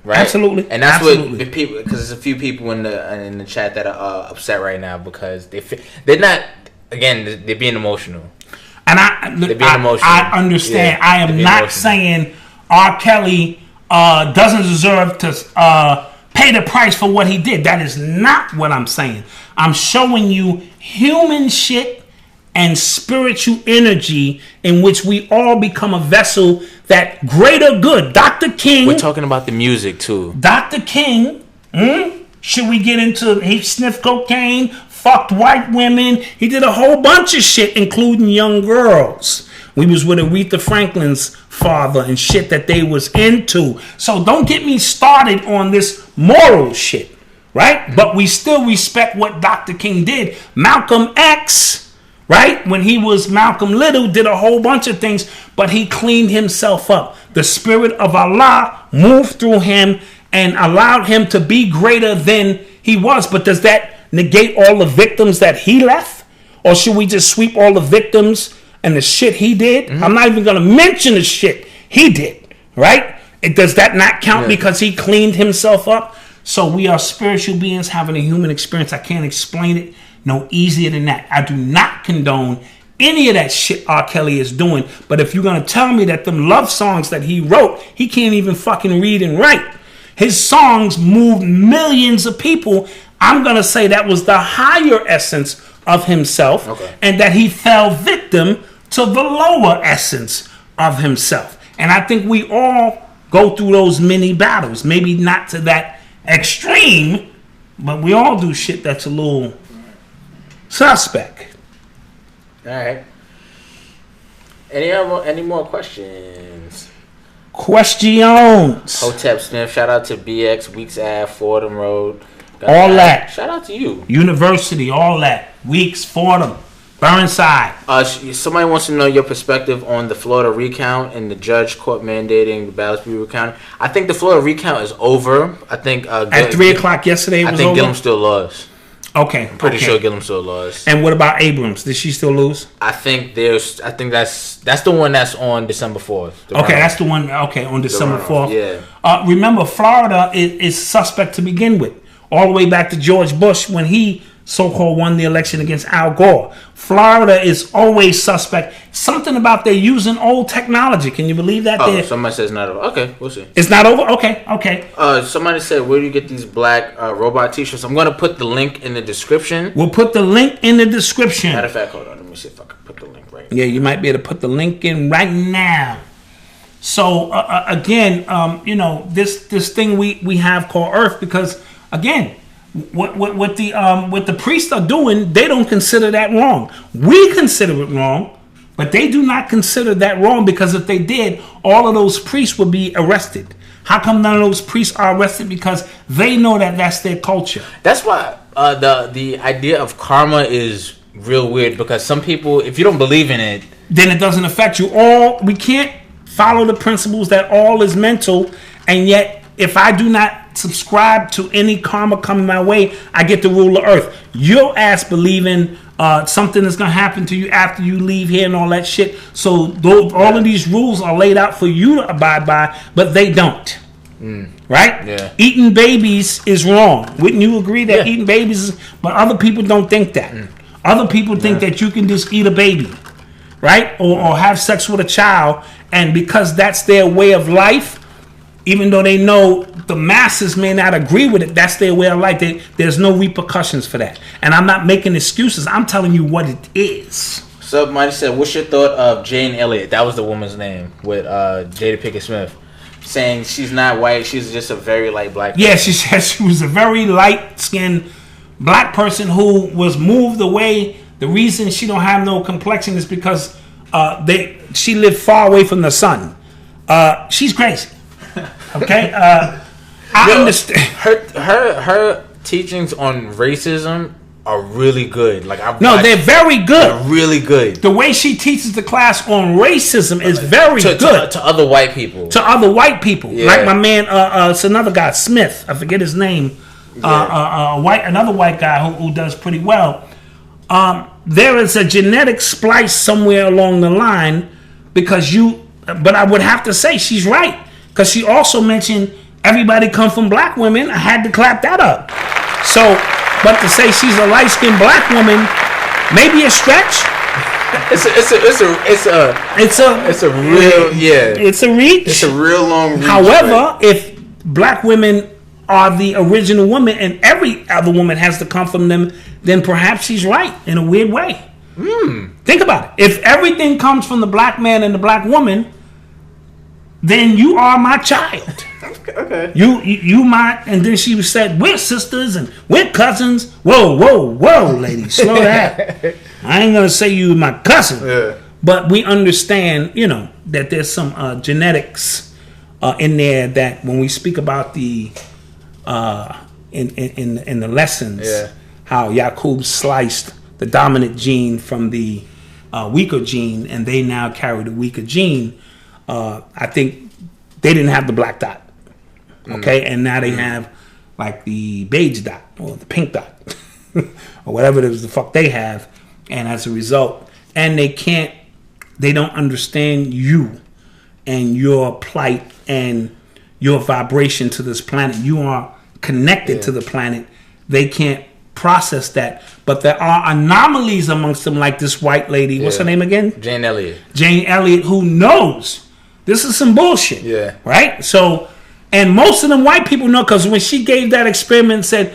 Absolutely. And that's what the people, because there's a few people in the chat that are upset right now because they're not, again, they're being emotional. And I understand. Yeah, I am not saying R. Kelly doesn't deserve to pay the price for what he did. That is not what I'm saying. I'm showing you human shit and spiritual energy in which we all become a vessel that greater good. Dr. King. We're talking about the music too. Dr. King, should we get into, he sniffed cocaine, fucked white women. He did a whole bunch of shit, including young girls. We was with Aretha Franklin's father and shit that they was into. So don't get me started on this moral shit, right? But we still respect what Dr. King did. Malcolm X, right? When he was Malcolm Little, did a whole bunch of things, but he cleaned himself up. The spirit of Allah moved through him and allowed him to be greater than he was. But does that negate all the victims that he left? Or should we just sweep all the victims and the shit he did? Mm-hmm. I'm not even going to mention the shit he did, right? Does that not count because he cleaned himself up? So we are spiritual beings having a human experience. I can't explain it no easier than that. I do not condone any of that shit R. Kelly is doing. But if you're going to tell me that them love songs that he wrote, he can't even fucking read and write. His songs moved millions of people. I'm going to say that was the higher essence of himself, and that he fell victim to the lower essence of himself. And I think we all go through those mini battles. Maybe not to that extreme, but we all do shit that's a little suspect. All right. Any more questions? Questions. Hotep Smith, shout out to BX, Weeks Ave, Fordham Road. All that. Shout out to you. University, all that. Weeks, Fordham, Burnside. Somebody wants to know your perspective on the Florida recount and the judge court mandating the ballots be recounted. I think the Florida recount is over. I think at 3 o'clock yesterday it was over? I think Gillum still lost. Okay. I'm pretty sure Gillum still lost. And what about Abrams? Did she still lose? I think that's the one that's on December 4th. Okay, that's the one on December 4th. Yeah. Remember, Florida is suspect to begin with. All the way back to George Bush when he so-called won the election against Al Gore. Florida is always suspect. Something about they're using old technology. Can you believe that? Somebody says it's not over. Okay, we'll see. It's not over? Okay. Somebody said, where do you get these black robot t-shirts? I'm going to put the link in the description. We'll put the link in the description. Matter of fact, hold on. Let me see if I can put the link right now. Yeah, you might be able to put the link in right now. So, again, this thing we have called Earth, because, again, what the priests are doing, they don't consider that wrong. We consider it wrong, but they do not consider that wrong, because if they did, all of those priests would be arrested. How come none of those priests are arrested? Because they know that that's their culture. That's why the idea of karma is real weird, because some people, if you don't believe in it, then it doesn't affect you. We can't follow the principles that all is mental, and yet if I do not subscribe to any karma coming my way, I get to rule the earth. Your ass believing something is going to happen to you after you leave here and all that shit. So all of these rules are laid out for you to abide by, but they don't. Right? Yeah. Eating babies is wrong. Wouldn't you agree that eating babies is... But other people don't think that. Other people think that you can just eat a baby, right? Or have sex with a child, and because that's their way of life, even though they know the masses may not agree with it, that's their way of life. There's no repercussions for that. And I'm not making excuses. I'm telling you what it is. Somebody said, what's your thought of Jane Elliott? That was the woman's name, with Jada Pinkett Smith, saying she's not white, she's just a very light black person. Yeah, she said she was a very light-skinned black person who was moved away. The reason she don't have no complexion is because she lived far away from the sun. She's crazy. Okay, I understand. Her teachings on racism are really good. They're very good. They're really good. The way she teaches the class on racism is very good to other white people. Yeah. Like my man, it's another guy, Smith. I forget his name. Another white guy who does pretty well. There is a genetic splice somewhere along the line, but I would have to say she's right. Because she also mentioned everybody come from black women. I had to clap that up. So, but to say she's a light-skinned black woman, maybe a stretch. It's a reach. It's a real long reach. However, if black women are the original woman and every other woman has to come from them, then perhaps she's right in a weird way. Think about it. If everything comes from the black man and the black woman, then you are my child. Okay. You my, and then she said, we're sisters and we're cousins. Whoa, lady, slow down. I ain't gonna say you my cousin, but we understand, that there's some genetics in there that when we speak about the in the lessons, how Yakub sliced the dominant gene from the weaker gene, and they now carry the weaker gene. I think they didn't have the black dot, okay, and now they have like the beige dot or the pink dot or whatever it is the fuck they have, and as a result, and they don't understand you and your plight and your vibration to this planet. You are connected to the planet. They can't process that. But there are anomalies amongst them, like this white lady. What's her name again? Jane Elliott. Jane Elliott, who knows this is some bullshit. Yeah. Right? So, and most of them white people know, because when she gave that experiment and said,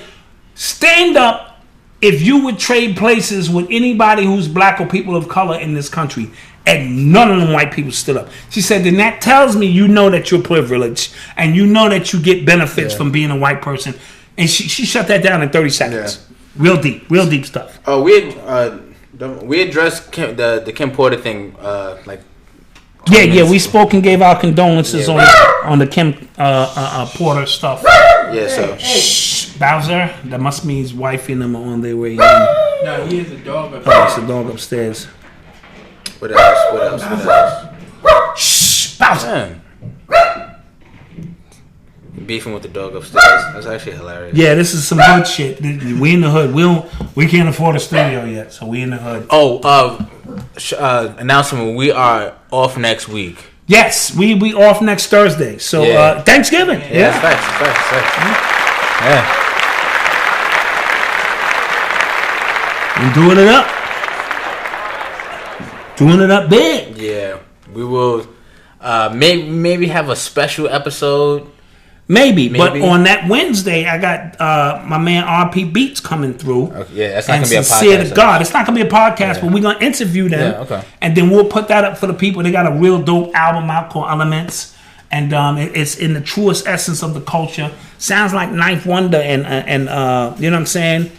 stand up if you would trade places with anybody who's black or people of color in this country, and none of them white people stood up. She said, then that tells me you know that you're privileged and you know that you get benefits from being a white person. And she shut that down in 30 seconds. Yeah. Real deep stuff. Oh, we addressed the Kim Porter thing we spoke and gave our condolences on the Kim Porter stuff. Yeah, so shh, Bowser, that must mean his wife and them are on their way in. No, he has a dog upstairs. Oh, it's a dog upstairs. What else? Shh, Bowser. Beefing with the dog upstairs. That's actually hilarious. Yeah, this is some hood shit. We in the hood. We can't afford a studio yet, so we in the hood. Oh, announcement. We are off next week. Yes, we off next Thursday. So Thanksgiving. Yeah. Facts. Yeah. And doing it up big. Yeah, we will. Maybe have a special episode. Maybe, but on that Wednesday, I got my man RP Beats coming through. Okay, yeah, that's not going to be a podcast. Sincere to God, it's not going to be a podcast, but we're going to interview them. Yeah, okay. And then we'll put that up for the people. They got a real dope album out called Elements. And it's in the truest essence of the culture. Sounds like Ninth Wonder and you know what I'm saying?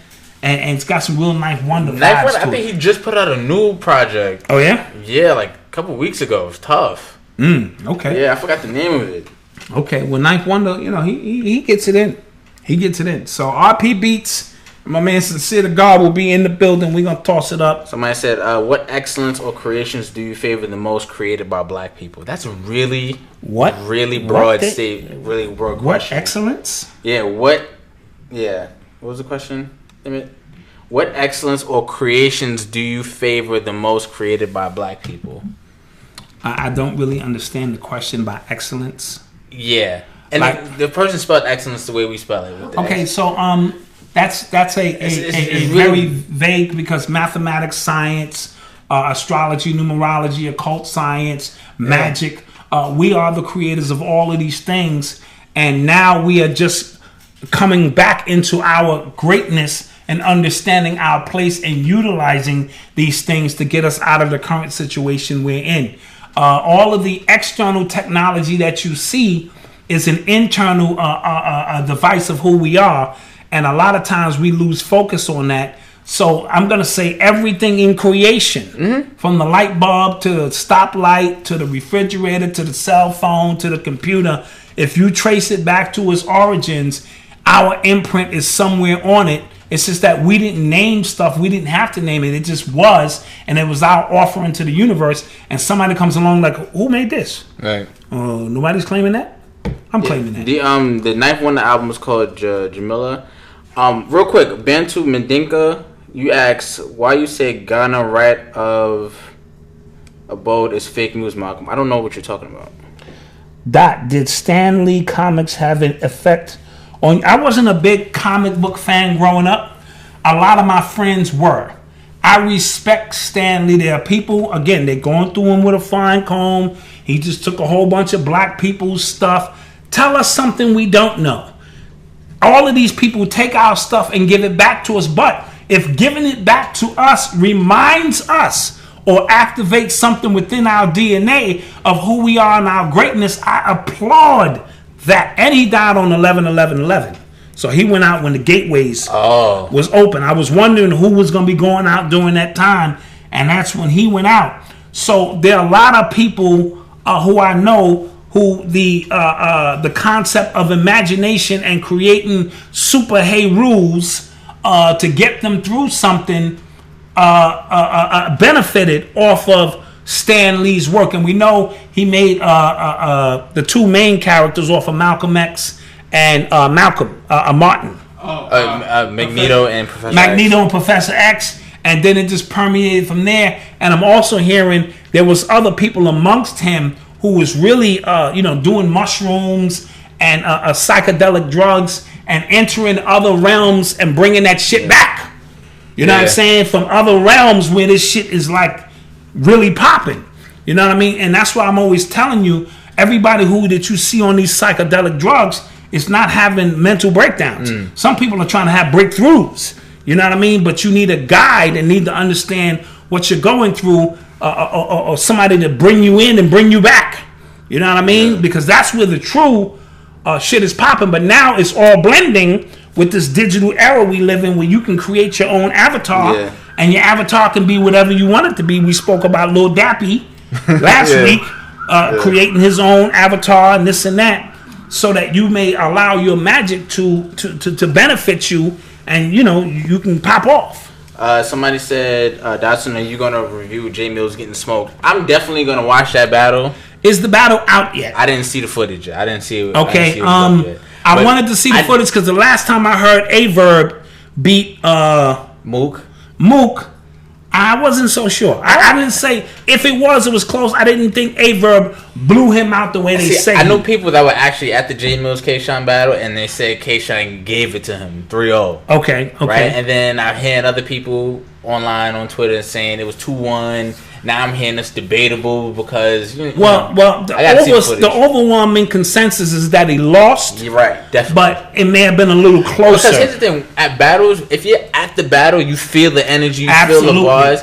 And it's got some real Ninth Wonder vibes Ninth Wonder, to I think it. he just put out a new project. Oh, yeah? Yeah, like a couple weeks ago. It's tough. Okay. Yeah, I forgot the name of it. Okay, well, Ninth Wonder, you know, he gets it in. He gets it in. So RP Beats, my man Sincere to God will be in the building. We're going to toss it up. Somebody said, what excellence or creations do you favor the most created by black people? That's a really broad statement. Really broad question. What excellence? Yeah, what was the question? What excellence or creations do you favor the most created by black people? I don't really understand the question by excellence. Yeah, and the person spelled excellence the way we spell it. Okay, so that's a very vague, because mathematics, science, astrology, numerology, occult science, magic. We are the creators of all of these things, and now we are just coming back into our greatness and understanding our place and utilizing these things to get us out of the current situation we're in. All of the external technology that you see is an internal device of who we are. And a lot of times we lose focus on that. So I'm going to say everything in creation, from the light bulb to the stoplight, to the refrigerator, to the cell phone, to the computer, if you trace it back to its origins, our imprint is somewhere on it. It's just that we didn't name stuff. We didn't have to name it. It just was, and it was our offering to the universe. And somebody comes along like, who made this? Right. Nobody's claiming that? I'm claiming that. The Ninth Wonder album is called Jamila. Real quick, Bantu Mendinka, you asked why you say Ghana right of abode is fake news, Malcolm. I don't know what you're talking about. Did Stan Lee comics have an effect on? I wasn't a big comic book fan growing up. A lot of my friends were. I respect Stan Lee. There are people, again, they're going through him with a fine comb. He just took a whole bunch of black people's stuff. Tell us something we don't know. All of these people take our stuff and give it back to us. But if giving it back to us reminds us or activates something within our DNA of who we are and our greatness, I applaud that. And he died on 11/11/11. So he went out when the gateways was open. I was wondering who was going to be going out during that time, and that's when he went out. So there are a lot of people who I know who the concept of imagination and creating super rules to get them through something benefited off of Stan Lee's work. And we know he made the two main characters off of Malcolm X and Martin. Magneto and Professor Magneto and Professor X. And then it just permeated from there. And I'm also hearing there was other people amongst him who was really, doing mushrooms and psychedelic drugs and entering other realms and bringing that shit back. You know what I'm saying? From other realms where this shit is like really popping. You know what I mean? And that's why I'm always telling you, everybody that you see on these psychedelic drugs is not having mental breakdowns. Some people are trying to have breakthroughs. You know what I mean? But you need a guide and need to understand what you're going through, or somebody to bring you in and bring you back. You know what I mean? Because that's where the true shit is popping. But now it's all blending with this digital era we live in, where you can create your own avatar, and your avatar can be whatever you want it to be. We spoke about Lil Dappy last week, creating his own avatar and this and that, so that you may allow your magic to benefit you, and you can pop off. Somebody said, Dotson, are you gonna review J Mills getting smoked? I'm definitely gonna watch that battle. Is the battle out yet? I didn't see the footage. I didn't see it. Okay. I wanted to see the footage because the last time I heard Averb beat Mook, I wasn't so sure. I didn't say if it was close. I didn't think Averb blew him out the way they say. I know people that were actually at the J Mills K-Shine battle, and they said K-Shine gave it to him 3-0. Okay. Right, and then I'm hearing other people online on Twitter saying it was 2-1. Now I'm hearing it's debatable because the overwhelming consensus is that he lost. You're right, definitely. But it may have been a little closer. Because here's the thing: at battles, if you're at the battle, you feel the energy, you feel the bars.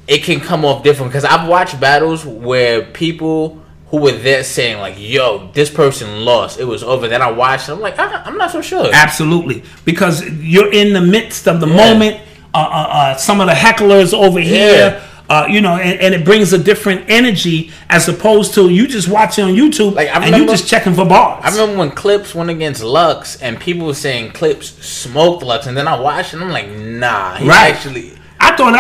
It can come off different. Because I've watched battles where people who were there saying like, "Yo, this person lost. It was over." Then I watched, and I'm like, I'm not so sure. Absolutely, because you're in the midst of the moment. Some of the hecklers over here. And it brings a different energy as opposed to you just watching on YouTube and you just checking for bars. I remember when Clips went against Lux and people were saying Clips smoked Lux, and then I watched and I'm like, nah, I thought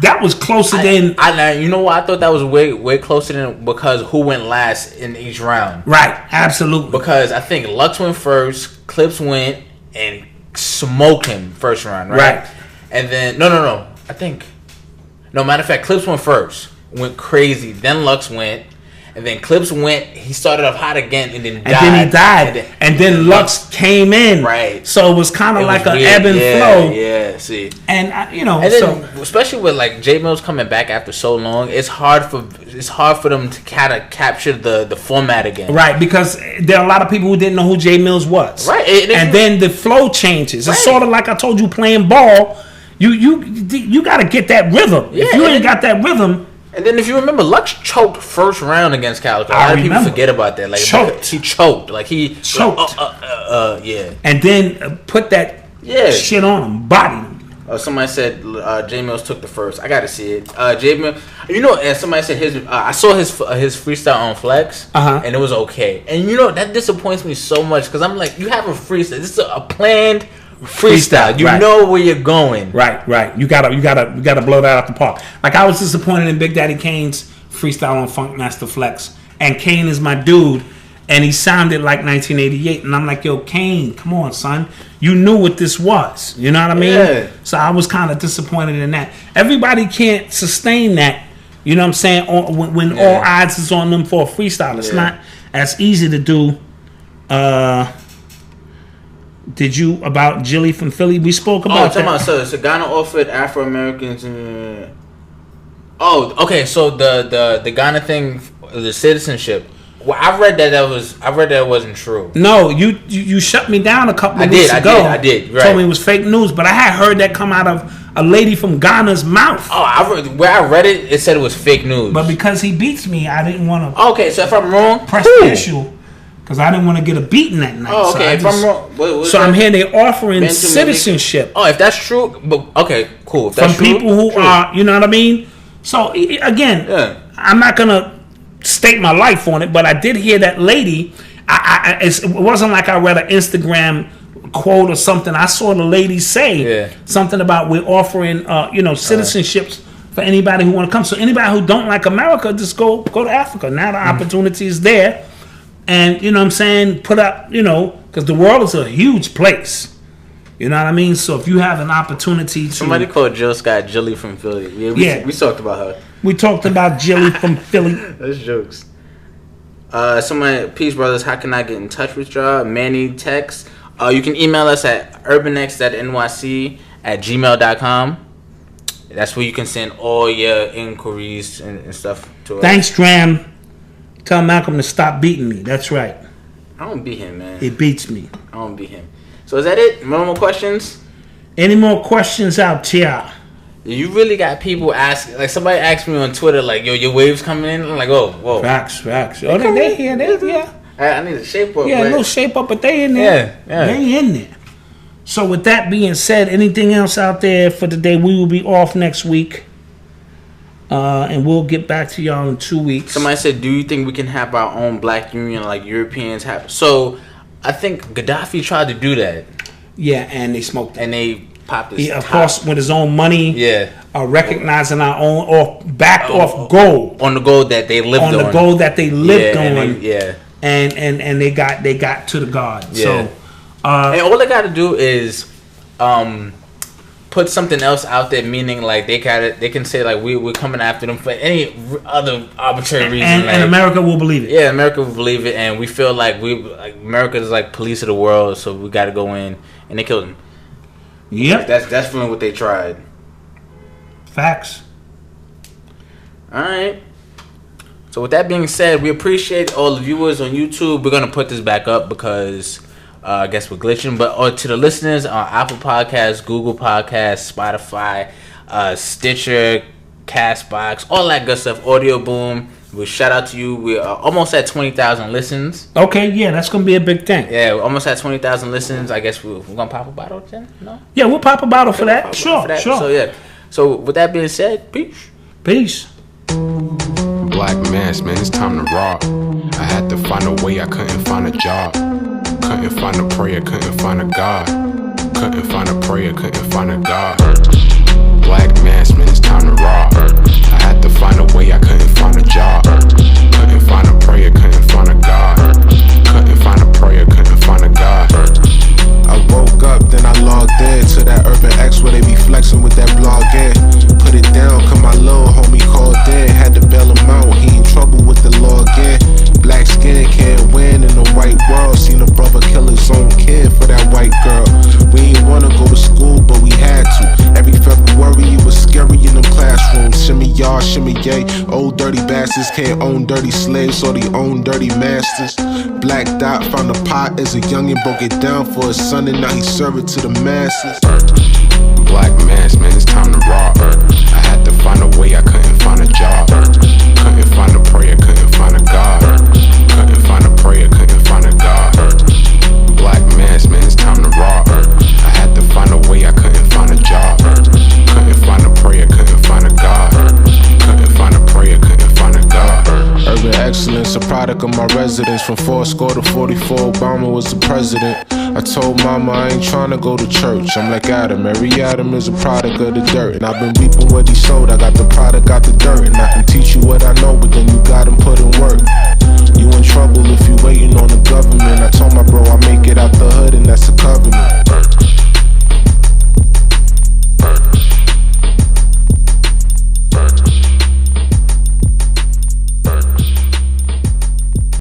that was closer than. You know what? I thought that was way closer than, because who went last in each round. Right, absolutely. Because I think Lux went first, Clips went and smoked him first round, right? And then no, I think. No, matter of fact, Clips went first. Went crazy. Then Lux went. And then Clips went. He started off hot again and then died. And then he died. And then Lux came in. Right. So it was kind of like an ebb and flow. Yeah, see. And, and then, especially with like J Mills coming back after so long, it's hard for them to kind of capture the format again. Right, because there are a lot of people who didn't know who J Mills was. Right. And then the flow changes. Right. It's sort of like I told you playing ball. You got to get that rhythm. Yeah, if you ain't got that rhythm. And then if you remember, Lux choked first round against Calico. A lot of people forget about that. Like he choked. Like he choked. Yeah. And then put that shit on him, body him. Somebody said J Mills took the first. I got to see it. J Mills, and somebody said I saw his freestyle on Flex, and it was okay. And that disappoints me so much because I'm like, you have a freestyle. This is a planned freestyle. You know where you're going. Right. You gotta blow that out the park. Like I was disappointed in Big Daddy Kane's freestyle on Funkmaster Flex, and Kane is my dude, and he sounded like 1988, and I'm like, yo, Kane, come on, son, you knew what this was. You know what I mean? Yeah. So I was kind of disappointed in that. Everybody can't sustain that. You know what I'm saying? When all odds is on them for a freestyle, it's not as easy to do. Did you about Jilly from Philly? We spoke about that. So Ghana offered Afro Americans. Okay. So the Ghana thing, the citizenship. Well, I read that it wasn't true. No, you shut me down a couple of weeks ago. I did. Right. Told me it was fake news, but I had heard that come out of a lady from Ghana's mouth. Where I read it, it said it was fake news. But because he beats me, I didn't want to. Okay, so if I'm wrong, press the issue. Because I didn't want to get a beating that night. Oh, okay. So if I'm wrong, I'm here. They're offering citizenship. If that's true, but okay, cool. If that's from people who are, you know what I mean. So again, I'm not gonna state my life on it, but I did hear that lady. It wasn't like I read an Instagram quote or something. I saw the lady say something about we're offering, citizenships for anybody who want to come. So anybody who don't like America, just go to Africa. Now the opportunity is there. And, you know what I'm saying, put up, because the world is a huge place. You know what I mean? So if you have an opportunity to... Somebody called Jill Scott Jilly from Philly. We talked about her. We talked about Jilly from Philly. That's jokes. Peace brothers, how can I get in touch with y'all? Manny text. You can email us at urbanx.nyc@gmail.com. That's where you can send all your inquiries and stuff to us. Thanks, Dram. Tell Malcolm to stop beating me. That's right. I don't beat him, man. It beats me. I don't beat him. So is that it? No more questions? Any more questions out here? You really got people asking. Like, somebody asked me on Twitter, like, yo, your waves coming in? I'm like, oh, whoa. Facts. Oh, they here. Yeah. I need a shape up. Yeah, a little shape up, but they in there. Yeah. They in there. So with that being said, anything else out there for today? We will be off next week. And we'll get back to y'all in 2 weeks. Somebody said, do you think we can have our own black union like Europeans have? So, I think Gaddafi tried to do that. Yeah, and they smoked it. And they popped his Of course, with his own money. Yeah. Recognizing our own, off gold. On the gold that they lived on. On the gold that they lived on. And they got to the God. Yeah. So, and all they got to do is put something else out there, meaning like they can say like we're coming after them for any other arbitrary reason, and America will believe it. Yeah, America will believe it, and we feel like America is like police of the world, so we got to go in, and they killed him. Yep, that's really what they tried. Facts. All right. So with that being said, we appreciate all the viewers on YouTube. We're gonna put this back up because I guess we're glitching. But to the listeners on Apple Podcasts, Google Podcasts, Spotify, Stitcher, Castbox, all that good stuff, Audio Boom. We shout out to you. We are almost at 20,000 listens. Okay, yeah, that's gonna be a big thing. Yeah, we're almost at 20,000 listens. I guess we're gonna pop a bottle then. No. Yeah, we'll pop a bottle for that. Sure. So yeah. So with that being said, peace. Black mass, man, it's time to rock. I had to find a way, I couldn't find a job. Couldn't find a prayer, couldn't find a God. Couldn't find a prayer, couldn't find a God. Black mass, man, it's time to rock. I had to find a way, I couldn't find a job. Couldn't find a prayer, couldn't find a God. Couldn't find a prayer, couldn't find a God. I woke up, then I logged in to that Urban X where they be flexing with that blog in. Put it down, cause my little homie called in. Had to bail him out, he in trouble with the law again. Black skin can't win in the white world. Seen a brother kill his own kid for that white girl. We ain't wanna go to school, but we had to. Every February it was scary in them classrooms. Shimmy y'all, shimmy yay. Old dirty bastards can't own dirty slaves, so they own dirty masters. Black Dot found a pot as a youngin', broke it down for his son, and now he serve it to the masses. Black mass, man, it's time to rock. I had to find a way, I couldn't find a job. Couldn't find a prayer, couldn't find a God. Couldn't find a prayer, couldn't find a God. Black mass, man, it's time to rock. I had to find a way, I couldn't find a job. Couldn't find a prayer, couldn't find a God. Couldn't find a prayer, couldn't find a God. Urban excellence, a product of my residence. From 4 to 44, Obama was the president. I told mama I ain't tryna go to church. I'm like Adam, every Adam is a product of the dirt. And I've been reaping what he sowed, I got the product, got the dirt. And I can teach you what I know, but then you gotta put in work. You in trouble if you waiting on the government.